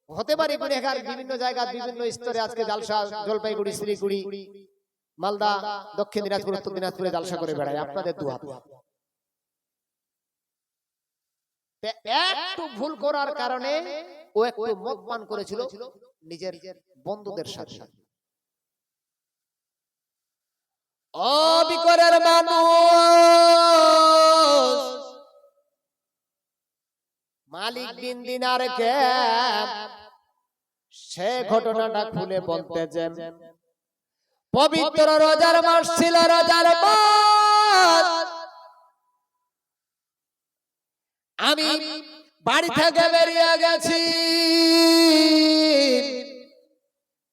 হতে পারে গুনাহগার বিভিন্ন জায়গায় বিভিন্ন স্তরে আজকে জালসা, জলপাইগুড়ি, শিলিগুড়ি, মালদা, দক্ষিণ দিনাজপুর, উত্তর দিনাজপুরে জালসা করে বেড়ায়, আপনাদের দোয়া। একটু ভুল করার কারণে ও একটু মদ পান করেছিল নিজের বন্ধুদের সাথে। অবিকরের মানুষ মালিক বিন দিনারকে সে ঘটনাটা খুলে বলতেছেন। পবিত্র রোজার মাস ছিল, রোজার মাস। আমি বাড়ি থেকে বেরিয়ে গেছি,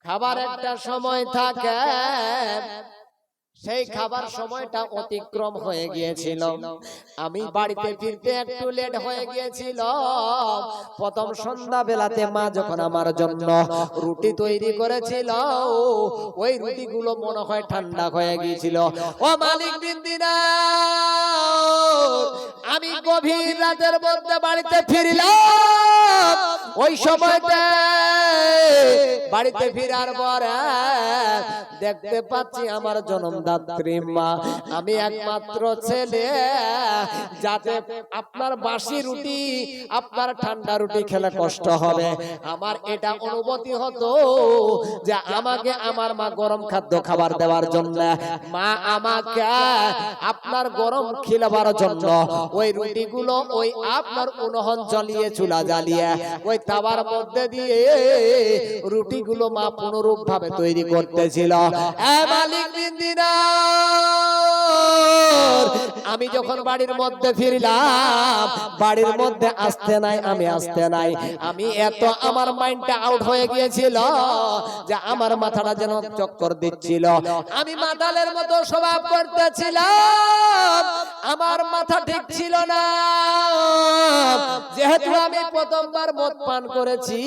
খাবার একটা সময় থাকে, সেই খাবার সময়টা অতিক্রম হয়ে গিয়েছিল। আমি বাড়িতে ফিরতে একটু লেট হয়ে গিয়েছিল। প্রথম সন্ধ্যা বেলাতে মা যখন আমার জন্য রুটি তৈরি করেছিল, ওই রুটিগুলো মনে হয় ঠান্ডা হয়ে গিয়েছিল। ও মালিক বিন দিনার, আমি গভীর রাতের মধ্যে বাড়িতে ফিরলাম। ওই সময়তে বাড়িতে ফিরার পরে দেখতে পাচ্ছি আমার জন্মদাত্রী মা, আমি একমাত্র ছেলে, যাতে আপনার বাসি রুটি, আপনার ঠান্ডা রুটি খেলে কষ্ট হবে। আমার এটা অনুভূতি হতো যে আমাকে আমার মা গরম খাদ্য খাবার দেওয়ার জন্য, মা আমাকে আপনার গরম খিলাবার জন্য ওই রুটিগুলো ওই আপনার উনুন জ্বালিয়ে, চুলা জ্বালিয়ে ওই তাওয়ার মধ্যে দিয়ে রুটিগুলো মা পুনরূপ ভাবে তৈরি করতেছিল। মালিক বিন দিনার, আমি যখন বাড়ির মধ্যে ফিরলাম, বাড়ির মধ্যে আসতে নাই, আমি আসতে নাই, আমি এত আমার মাইন্ডটা আউট হয়ে গিয়েছিল যে আমার মাথাটা যেন চক্কর দিচ্ছিল। আমি মাতালের মতো স্বভাব করতেছিলাম, আমার মাথা ঠিক ছিল না। যেহেতু আমি প্রথমবার মদ পান করেছি,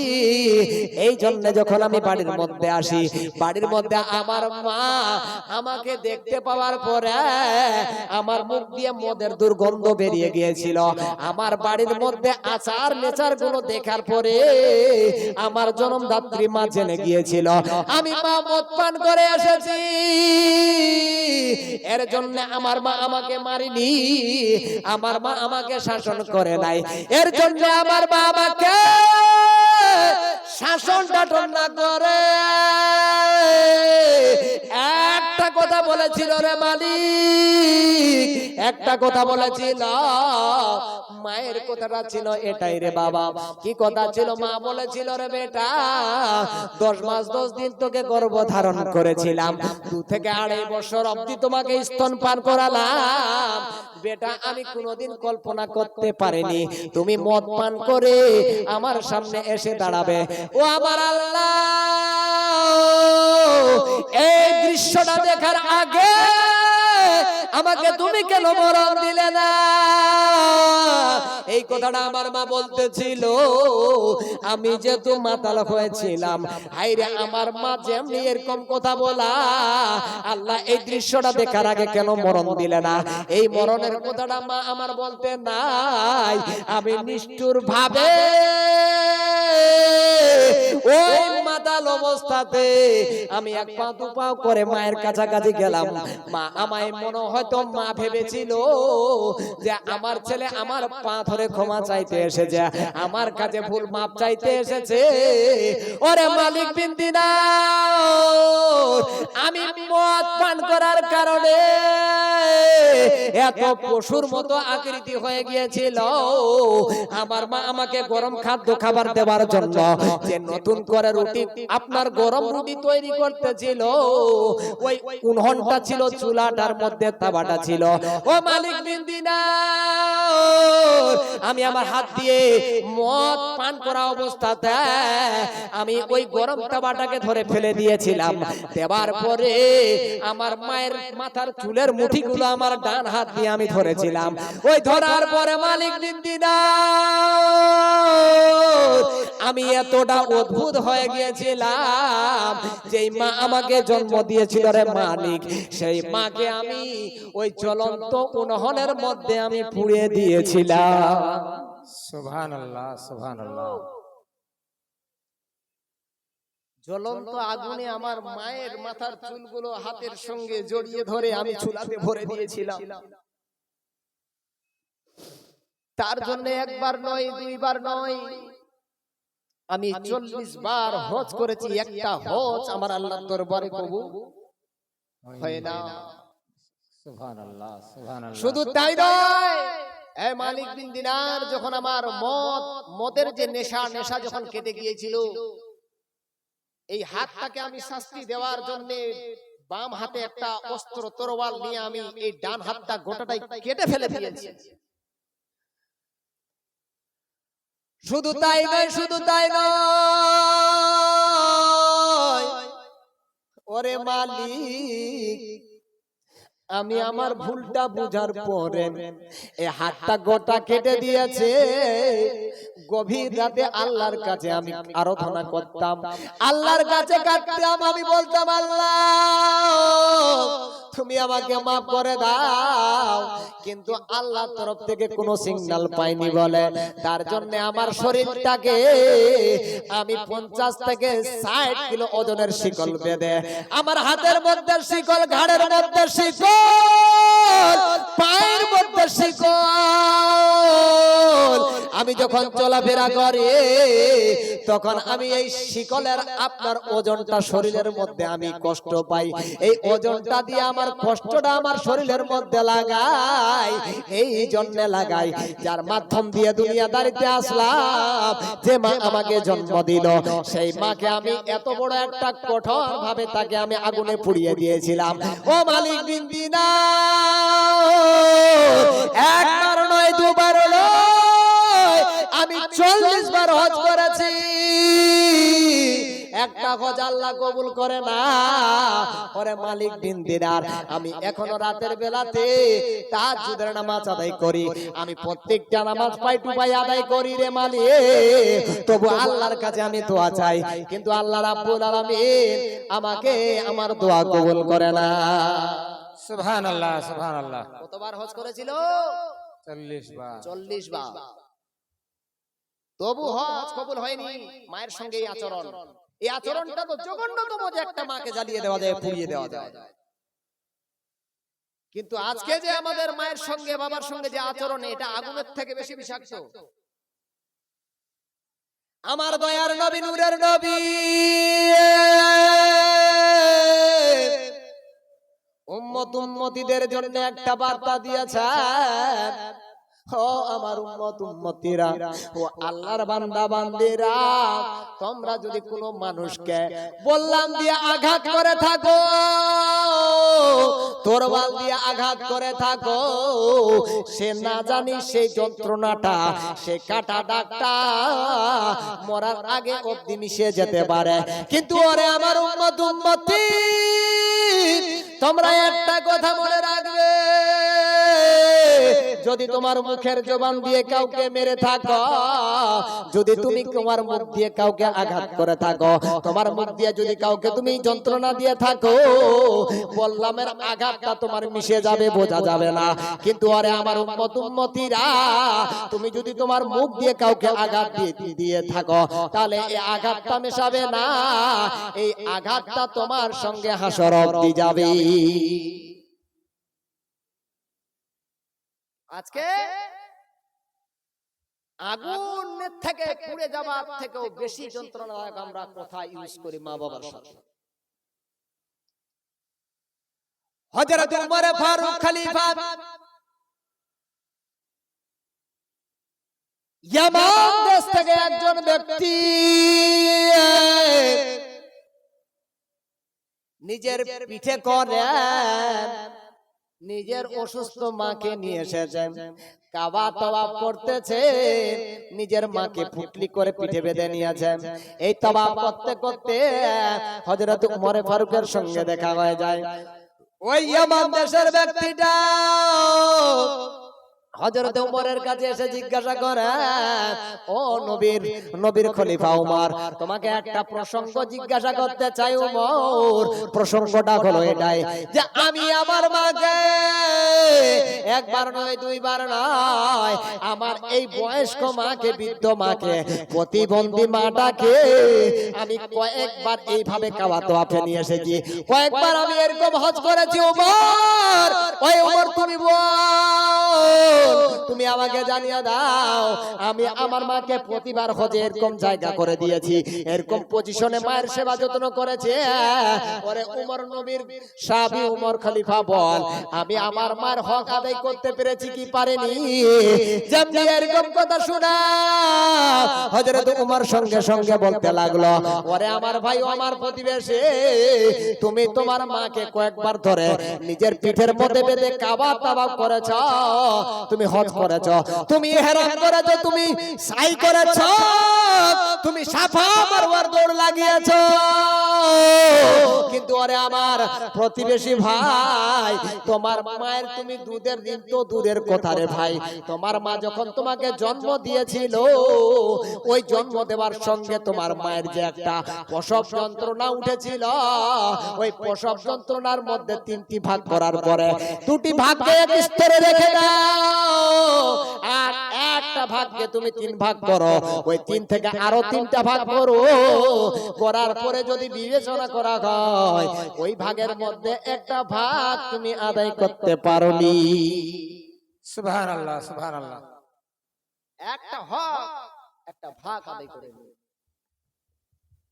এই জন্য যখন আমি বাড়ির মধ্যে আসি, বাড়ির মধ্যে আমার মা আমাকে দেখতে পাওয়ার পরে আমার মুখ দিয়ে মদের দুর্গন্ধ বেরিয়ে গিয়েছিল। আমার বাড়ির মধ্যে আচার নেচার গুলো দেখার পরে আমার জন্মদাত্রী মা জেনে গিয়েছিল আমি মা মদ পান করে এসেছি। এর জন্য আমার মা আমাকে মারিনি, আমার মা আমাকে শাসন করে নাই। এর জন্য আমার মা আমাকে শাসন টাটন না করে একটা কথা বলেছিল, রে মালিক, একটা কথা বলেছিল। মায়ের কথাটা ছিল এটাই রে বাবা। কি কথা ছিল? মা বলেছিল, রে বেটা, 10 মাস 10 দিন তোকে গর্ভ ধারণ করেছিলাম, 2 থেকে 2.5 বছর অবধি তোমাকে স্তন পান করালাম। বেটা, আমি কোনোদিন কল্পনা করতে পারিনি তুমি মদ পান করে আমার সামনে এসে দাঁড়াবে। ও আমার আল্লাহ, এই দৃশ্যটা দেখার আগে আমাকে তুমি কেন মরণ দিলে না? এই কথাটা আমার মা বলতেছিল। আমি যেহেতু মাতাল হয়েছিলাম, হাইরে আমার মা যেমনি এরকম কথা বলা, আল্লাহ এই দৃশ্যটা দেখার আগে কেন মরণ দিলে না? এই মরণের কথাটা মা আমার বলতে নাই। আমি নিষ্ঠুর ভাবে ওই মাতাল অবস্থাতে আমি 1 পা 2 পা করে মায়ের কাছাকাছি গেলাম। মা আমায় মনে হয়তো মা ভেবেছিল যে আমার ছেলে আমার পা ধরে ক্ষমা চাইতে এসেছে, আমার কাছে ভুল মাপ চাইতে এসেছে। ওরে মালিক বিন দিনার, আমি মদ পান করার কারণে এত পশুর মতো আকৃতি হয়ে গিয়েছিল। আমার মা আমাকে গরম খাদ্য খাবার দেওয়ার জন্য যে নত নতুন করে রুটি আপনার গরম রুটি তৈরি করতেছিল, ওই উনুনটা ছিল, চুলাটার মধ্যে তাওয়াটা ছিল। ও মালিক বিন দিনার, আমি আমার হাত দিয়ে মদ পান করা অবস্থাতে আমি ওই গরম তাওয়াটাকে ধরে ফেলে দিয়েছিলাম। দেবার পরে আমার মায়ের মাথার চুলের মুঠিগুলো আমার ডান হাত দিয়ে আমি ধরেছিলাম। ওই ধরার পরে মালিক বিন দিনার, আমি এতটা অদ্ভুত হয়ে গিয়েছিলাম, যেই মা আমাকে জন্ম দিয়েছিল রে মালিক, সেই মাকে আমি ওই জ্বলন্ত উনুনের মধ্যে আমি পুড়িয়ে দিয়েছিলাম। সুবহানাল্লাহ, সুবহানাল্লাহ। জ্বলন্ত আগুনে আমার মায়ের মাথার চুলগুলো হাতের সঙ্গে জড়িয়ে ধরে আমি চুলাতে ভরে দিয়েছিলাম। তার জন্য একবার নয়, দুইবার নয়, আমি 40 বার হজ করেছি। একটা হজ আমার আল্লাহর দরবারে কবুল হয় না। সুবহানাল্লাহ, সুবহানাল্লাহ। শুধু তাই নয়, এ মালিক বিন দিনার, যখন আমার মদের যে নেশা যখন কেটে গিয়েছিল, এই হাতটাকে আমি শাস্তি দেওয়ার জন্য বাম হাতে একটা অস্ত্র তরোয়াল নিয়ে আমি এই ডান হাতটা গোটাটাই কেটে ফেলে দিয়েছি। শুধু তাই নয়, শুধু তাই নয়, ওরে মালিক, আমি আমার ভুলটা বুঝার পরে এই হাতটা গোটা কেটে দিয়েছে। গভীর রাতে আল্লাহর কাছে আমি আরাধনা করতাম, আল্লাহর কাছে কাঁদতাম, আমি বলতাম, আল্লাহ তুমি আমাকে মাফ করে দাও। কিন্তু আল্লাহর তরফ থেকে কোনো সিগন্যাল পাইনি বলে তার জন্য আমার শরীরটাকে আমি 50 থেকে 60 কিলো ওজনের শিকল বেঁধে, আমার হাতের মধ্যে শিকল, ঘাড়ের মধ্যে শিকল, পায়ের মধ্যে শিকল, আমি যখন চলাফেরা করি তখন আমি এই শিকলের আপনার ওজনটা শরীরের মধ্যে আমি কষ্ট পাই। এই ওজনটা দিয়ে আমার কষ্টটা আমার শরীরের মধ্যে লাগাই, এই জন্য লাগাই যার মাধ্যম দিয়ে দুনিয়াদারিতে আসলাম, যে মা আমাকে জন্ম দিল, সেই মাকে আমি এত বড় একটা কঠোর ভাবে তাকে আমি আগুনে পুড়িয়ে দিয়েছিলাম। ও মালিক বিন দিনার, একবার নয়, দুবার নয়, আমি 40 বার হজ করেছি, একটা হজ আল্লাহ কবুল করে না। ওরে মালিক বিন দিনার, আমি এখনো রাতের বেলাতে তাহাজ্জুদের নামাজ আদায় করি, আমি প্রত্যেকটা নামাজ পাই টু পাই আদায় করি রে মালিক, তবু আল্লাহর কাছে আমি দোয়া চাই, কিন্তু আল্লাহ রাব্বুল আলামিন আমাকে আমার দোয়া কবুল করে না। সুবহানাল্লাহ, সুবহানাল্লাহ। কতবার হজ করেছিল? 40 বার। 40 বার। তবু হজ কবুল হয়নি। মায়ের সঙ্গে এই আচরণ, এই আচরণটা তো জঘন্যতম, যে একটা মাকে জ্বালিয়ে দেওয়া যায়, পুড়িয়ে দেওয়া যায়। কিন্তু আজকে যে আমাদের মায়ের সঙ্গে, বাবার সঙ্গে যে আচরণ, এটা আগুনের থেকে বেশি বিষাক্ত। আমার দয়ার নবী, নূরের নবী, উম্মত উম্মতিদের জন্য একটা বার্তা দিয়েছেন। ও আমার উম্মত উম্মতিরা, ও আল্লাহর বান্দা বান্দিরা, তোমরা যদি কোনো মানুষকে বললাম দিয়ে আঘাত করে থাকো, তরবাল দিয়ে আঘাত করে থাকো, সে না জানি সেই যন্ত্রণাটা, সে কাটা দাগটা মরার আগে অবধি মিশে যেতে পারে। কিন্তু ওরে আমার উম্মত উম্মতি, তোমরা একটা কথা মনে রাখবে, যদি তোমার মুখের জবান দিয়ে কাউকে মেরে থাকো, যদি তুমি তোমার মুখ দিয়ে কাউকে আঘাত করে থাকো, তোমার মুখ দিয়ে যদি কাউকে তুমি যন্ত্রণা দিয়ে থাকো, বললাম এর আঘাতটা তোমার মিশে যাবে, বোঝা যাবে না। কিন্তু আরে আমার উম্মত উম্মতিরা, তুমি যদি তোমার মুখ দিয়ে কাউকে আঘাত দিয়ে থাকো, তাহলে এই আঘাতটা মেশাবে না, এই আঘাতটা তোমার সঙ্গে হাসর অবধি যাবে। আজকে আগুনের থেকে পুড়ে যাওয়ার থেকেও বেশি যন্ত্রণাদায়ক আমরা কথা ইউজ করি মা বাবার সাথে। হযরত উমর ফারুক খলিফা ইয়ামান দেশ থেকে একজন ব্যক্তি নিজের পিঠে করেন নিজের অসুস্থ মাকে নিয়ে এসেছেন, কাবা তওয়াব করতেছে, নিজের মাকে পুটলি করে পিঠে বেঁধে নিয়েছেন। এই তওয়াব করতে করতে হযরত উমর ফারুকের সঙ্গে দেখা হয়ে যায়। ওই ইয়ামান দেশের ব্যক্তিটা হযরত উমরের কাছে এসে জিজ্ঞাসা করে, ও নবীর খলিফা উমর, তোমাকে একটা প্রসঙ্গ জিজ্ঞাসা করতে চাই উমর। প্রসঙ্গটা হলো এটাই যে আমি আমার মাকে একবার নয় দুইবার নয়, আমার এই বয়স্ক মাকে, বৃদ্ধ মাকে, প্রতিবন্ধী মাটাকে আমি কয়েকবার এইভাবে কাবা তওয়াফে নিয়ে এসেছি, কয়েকবার আমি এরকম হজ করেছি উমর। ওই উমর তুমি বল, তুমি আমাকে জানিয়ে দাও, আমি আমার মাকে প্রতিবার হজে এরকম জায়গা করে দিয়েছি, এরকম পজিশনে মায়ের সেবা যত্ন করেছে। পরে উমর নবীর সাহাবী উমর খলিফা বল, আমি আমার মার হক আদায় করতে পেরেছি কি পারিনি? যেমনি এরকম কথা শোনা হযরত উমর সঙ্গে সঙ্গে বলতে লাগলো, ওরে আমার ভাই, আমার প্রতিবেশী, তুমি তোমার মাকে কয়েকবার ধরে নিজের পিঠের মধ্যে বেঁধে কাবা তাওয়াফ করেছ, তুমি হজ করেছ, তুমি ইহরাম করেছ, তুমি সাই করেছ, তুমি সাফা মারওয়ার দৌড় লাগিয়েছ, কিন্তু ওরে আমার প্রতিবেশী ভাই, তোমার মায়ের তুমি দুধের দিন তো দূরের কথা রে ভাই, তোমার মা যখন তোমাকে জন্ম দিয়েছিল, ওই জন্ম দেওয়ার সঙ্গে তোমার মায়ের যে একটা প্রসব যন্ত্রণা উঠেছিল, ওই প্রসব যন্ত্রণার মধ্যে 3টি ভাগ করার পরে 2টি ভাগকে এক স্তরে রেখে দাও, আর একটা ভাগকে তুমি 3 ভাগ করো, ওই 3 থেকে আরো 3টা ভাগ করো, করার পরে যদি বিবেচনা করা হয় ওই ভাগের মধ্যে একটা ভাগ তুমি আদায় করতে পারোনি। সুবহানাল্লাহ, সুবহানাল্লাহ। একটা হক, একটা ভাগ আদায় করে নিও।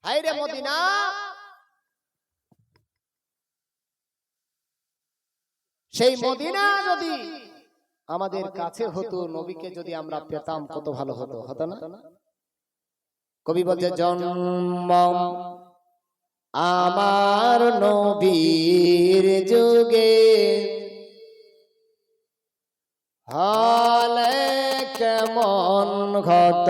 হায়রে মদিনা, সেই মদিনা যদি আমাদের কাছে হতো, নবীকে যদি আমরা পেতাম কত ভালো হতো, হতো না? কবি বলছে, জন্ম আমার নবীর যুগে হলে কেমন ঘট,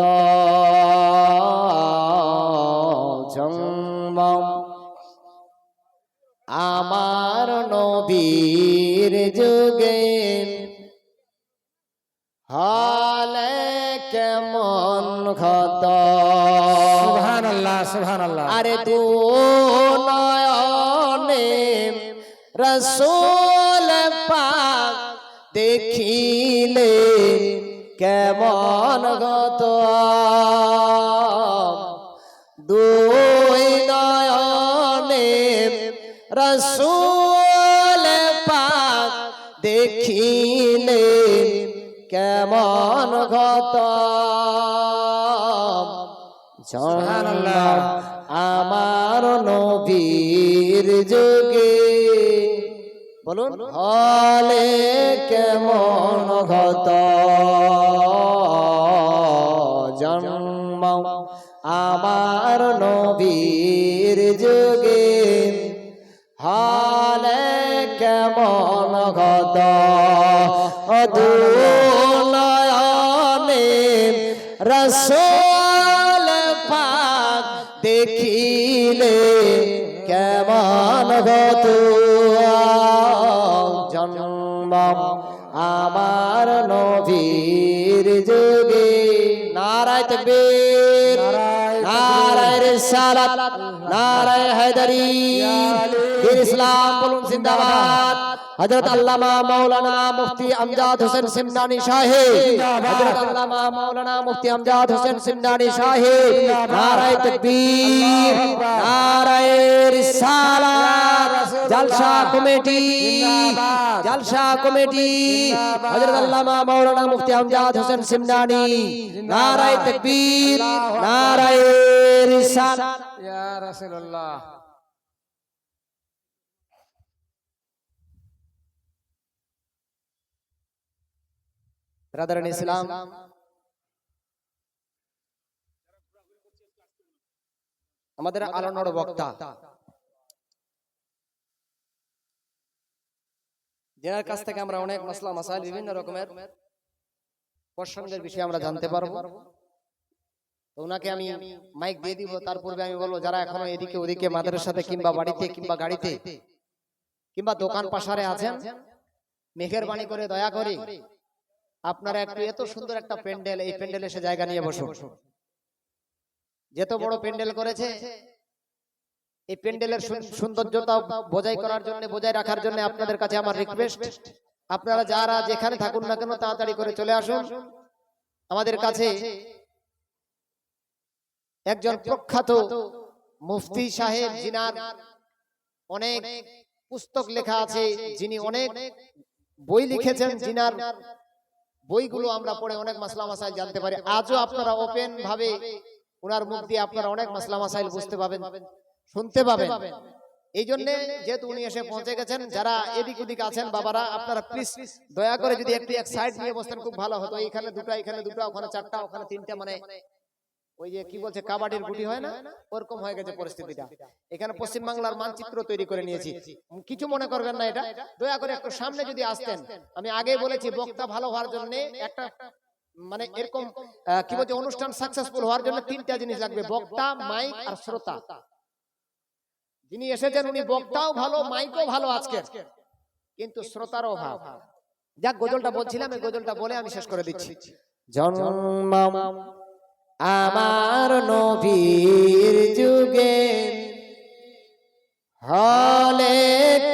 জন্ম আমার নবীর যুগে হলে কেমন ঘট, সুবহানাল্লাহ, সুবহানাল্লাহ। আরে তু নয়নে রাসূল পাক দেখিলে কেমন গত, দুই নয়নে রাসূল পাক দেখিলে কেমন গত, সুবহানাল্লাহ। আমার নবীর যুগে বলুন হলে কেমন ঘট, জন্ম আমার নবীর যুগে হলে কেমন ঘট, দুনয়নে রাসূল পাক দেখিলে কেমন ঘট, জন্ম আমার নবীর যুগে। নারায়ে তাকবীর, নারায়ে রিসালাত, নারায়ে হায়দারি, বীর ইসলাম বলুন জিন্দাবাদ। হযরত আল্লামা মাওলানা মুফতি আমজাদ হোসেন সিমনানি সাহেব, হযরত আল্লামা মাওলানা মুফতি আমজাদ হোসেন সিমনানি সাহেব, নারায়ে তাকবীর, নারায়ে রিসালাত, জলসা কমিটি, জলসা কমিটি, হযরত আল্লামা মাওলানা মুফতি আমজাদ হোসেন সিমনানি, নারায়ে তাকবীর, নারায়ে রিসালাত। ইয়া রাসূলুল্লাহ। ব্রাদার ইন ইসলাম, আমাদের আলোনর বক্তা, যার কাছ থেকে আমরা অনেক মাসলা মাসাইল বিভিন্ন রকমের প্রসঙ্গের বিষয়ে আমরা জানতে পারবো। তো ওনাকে আমি মাইক দিয়ে দিব। তার পূর্বে আমি বলবো, যারা এখনো এদিকে ওদিকে মাদ্রাসাতে কিংবা বাড়িতে কিংবা গাড়িতে কিংবা দোকান পাশারে আছেন, মেহেরবানি করে দয়া করে আপনারা একটু, এত সুন্দর একটা প্যান্ডেল, এই প্যান্ডেলে এসে জায়গা নিয়ে বসুন। যত বড় প্যান্ডেল করেছে, এই প্যান্ডেলের সৌন্দর্যতা বজায় করার জন্য, বজায় রাখার জন্য আপনাদের কাছে আমার রিকোয়েস্ট, আপনারা যারা যেখানে থাকুন না কেন তাড়াতাড়ি করে চলে আসুন আমাদের কাছে। একজন প্রখ্যাত মুফতি সাহেব, যিনার অনেক পুস্তক লেখা আছে, যিনি অনেক বই লিখেছেন, যিনার বইগুলো আমরা পড়ে অনেক মাসলা মাসাইল জানতে পারি। আজও আপনারা ওপেন ভাবে ওনার মুখ দিয়ে আপনারা অনেক মাসলা মাসাইল বুঝতে পাবেন, শুনতে পাবেন। এই জন্য যেহেতু উনি এসে পৌঁছে গেছেন, যারা এদিক ওদিক আছেন বাবারা, আপনারা প্লিজ দয়া করে যদি একটু এক সাইড নিয়ে বসতেন খুব ভালো হতো। এখানে দুটো, এখানে দুটো, ওখানে চারটা, ওখানে তিনটা, মানে ওই যে কি বলছে কাবাডির গুটি হয় না, ওরকম হয়ে গেছে পরিস্থিতিটা। এখানে পশ্চিম বাংলার মানচিত্র তৈরি করে নিয়েছি, কিছু মনে করবেন না এটা। দয়া করে একটু সামনে যদি আসতেন। আমি আগে বলেছি, বক্তা ভালো হওয়ার জন্য একটা, মানে এরকম কি বলছে, অনুষ্ঠান সাকসেসফুল হওয়ার জন্য তিনটা জিনিস লাগবে: বক্তা, মাইক আর শ্রোতা। যিনি এসেছেন উনি বক্তাও ভালো, মাইকও ভালো আজকে, কিন্তু শ্রোতারও অভাব। যাক, গজলটা বলছিলাম, এই গজলটা বলে আমি শেষ করে দিচ্ছি। জন্ম আমার নবীর যুগে হলে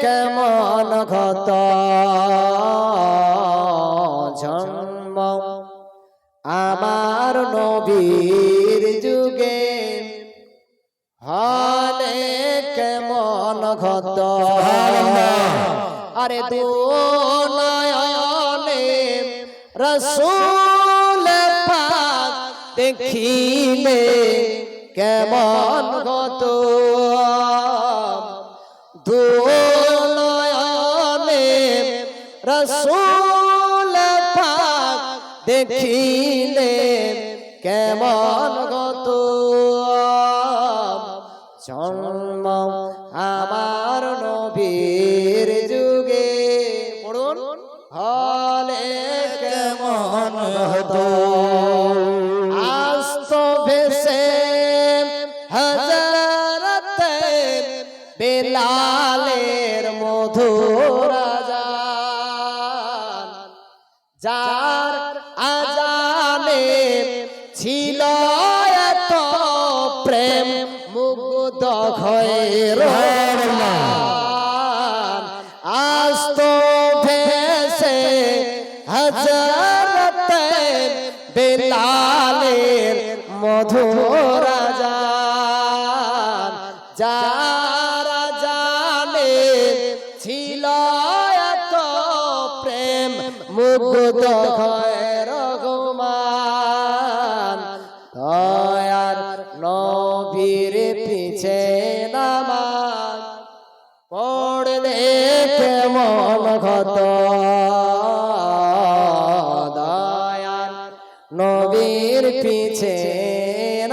কেমন ঘত, জন্ম আমার নবীর যুগে হলে কেমন ঘত, আরে দু নয়নে রাসূল পাক দেখিলে কেমন গত, দু নয়নে রাসূল পাক দেখিলে কেমন গত, জন্ম আমার নবীর যুগে পড়ুন হলে কেমন হতো, আস্ত ভেসে হযরতে বেলালের মধুর আযান, যার আযানে ছিল এত প্রেম মুগ্ধ হয়ে রহমান, আস্ত ভেসে হযরতে বেলালের মধুর আযান, যার আযানে ছিল এত প্রেম মুগ্ধ হয়ে রহমান, দয়ার নবীর পিছে নামাজ পড়লে কেমন হত, দয়ার নবীর পিছে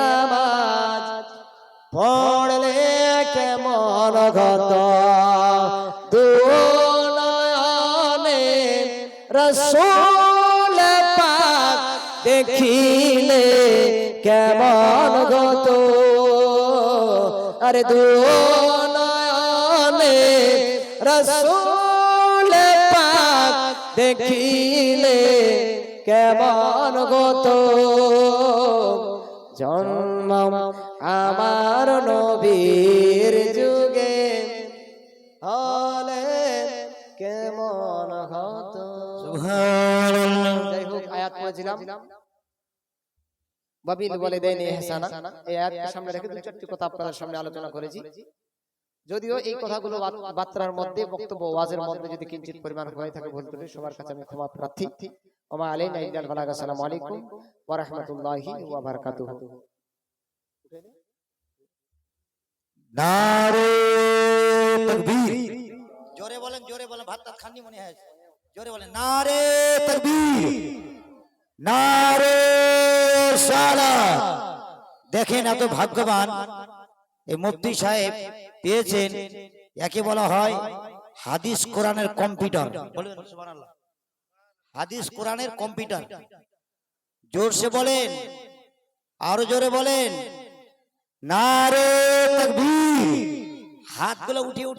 নামাজ পড়লে কেমন হত, দু নয়নে রাসূল পাক দেখিলে কেমন গত, আরে দু নয়নে রাসূল পাক দেখিলে কেমন গত, জন্ম আমার নবীর যুগে হলে কেমন হতো। যাই হোক, আয়াত পড়েছিলাম, বাবিল ওয়ালিদাইনি ইহসানা, এই আয়াতকে সামনে রেখে দুই চারটি কথা আপনাদের সামনে আলোচনা করেছি। যদিও এই কথাগুলো বার্তার মধ্যে, বক্তব্য ওয়াজের মধ্যে যদি কিঞ্চিত পরিমাণ হয়ে থাকে ভুল ত্রুটি, সবার কাছে আমি ক্ষমা প্রার্থী। ওমা আলাইনা ইল্লাল বালাগ। আসসালামু আলাইকুম ওয়া রাহমাতুল্লাহি ওয়া বারাকাতুহু। নারে তাকবীর, জোরে বলেন, জোরে বলেন, ভাত খাননি মনে হয়, জোরে বলেন নারে তাকবীর, নারে সালাত। দেখেন এত ভাগ্যবান এই মুফতি সাহেব পেয়েছেন, একে বলা হয় হাদিস কোরআনের কম্পিউটার। বলবেন সুবহানাল্লাহ। হাদিস কোরআনের কম্পিউটার। জোরসে বলেন, আরো জোরে বলেন, নারে তাকবীর। হাতগুলো উঠিয়ে উঠিয়ে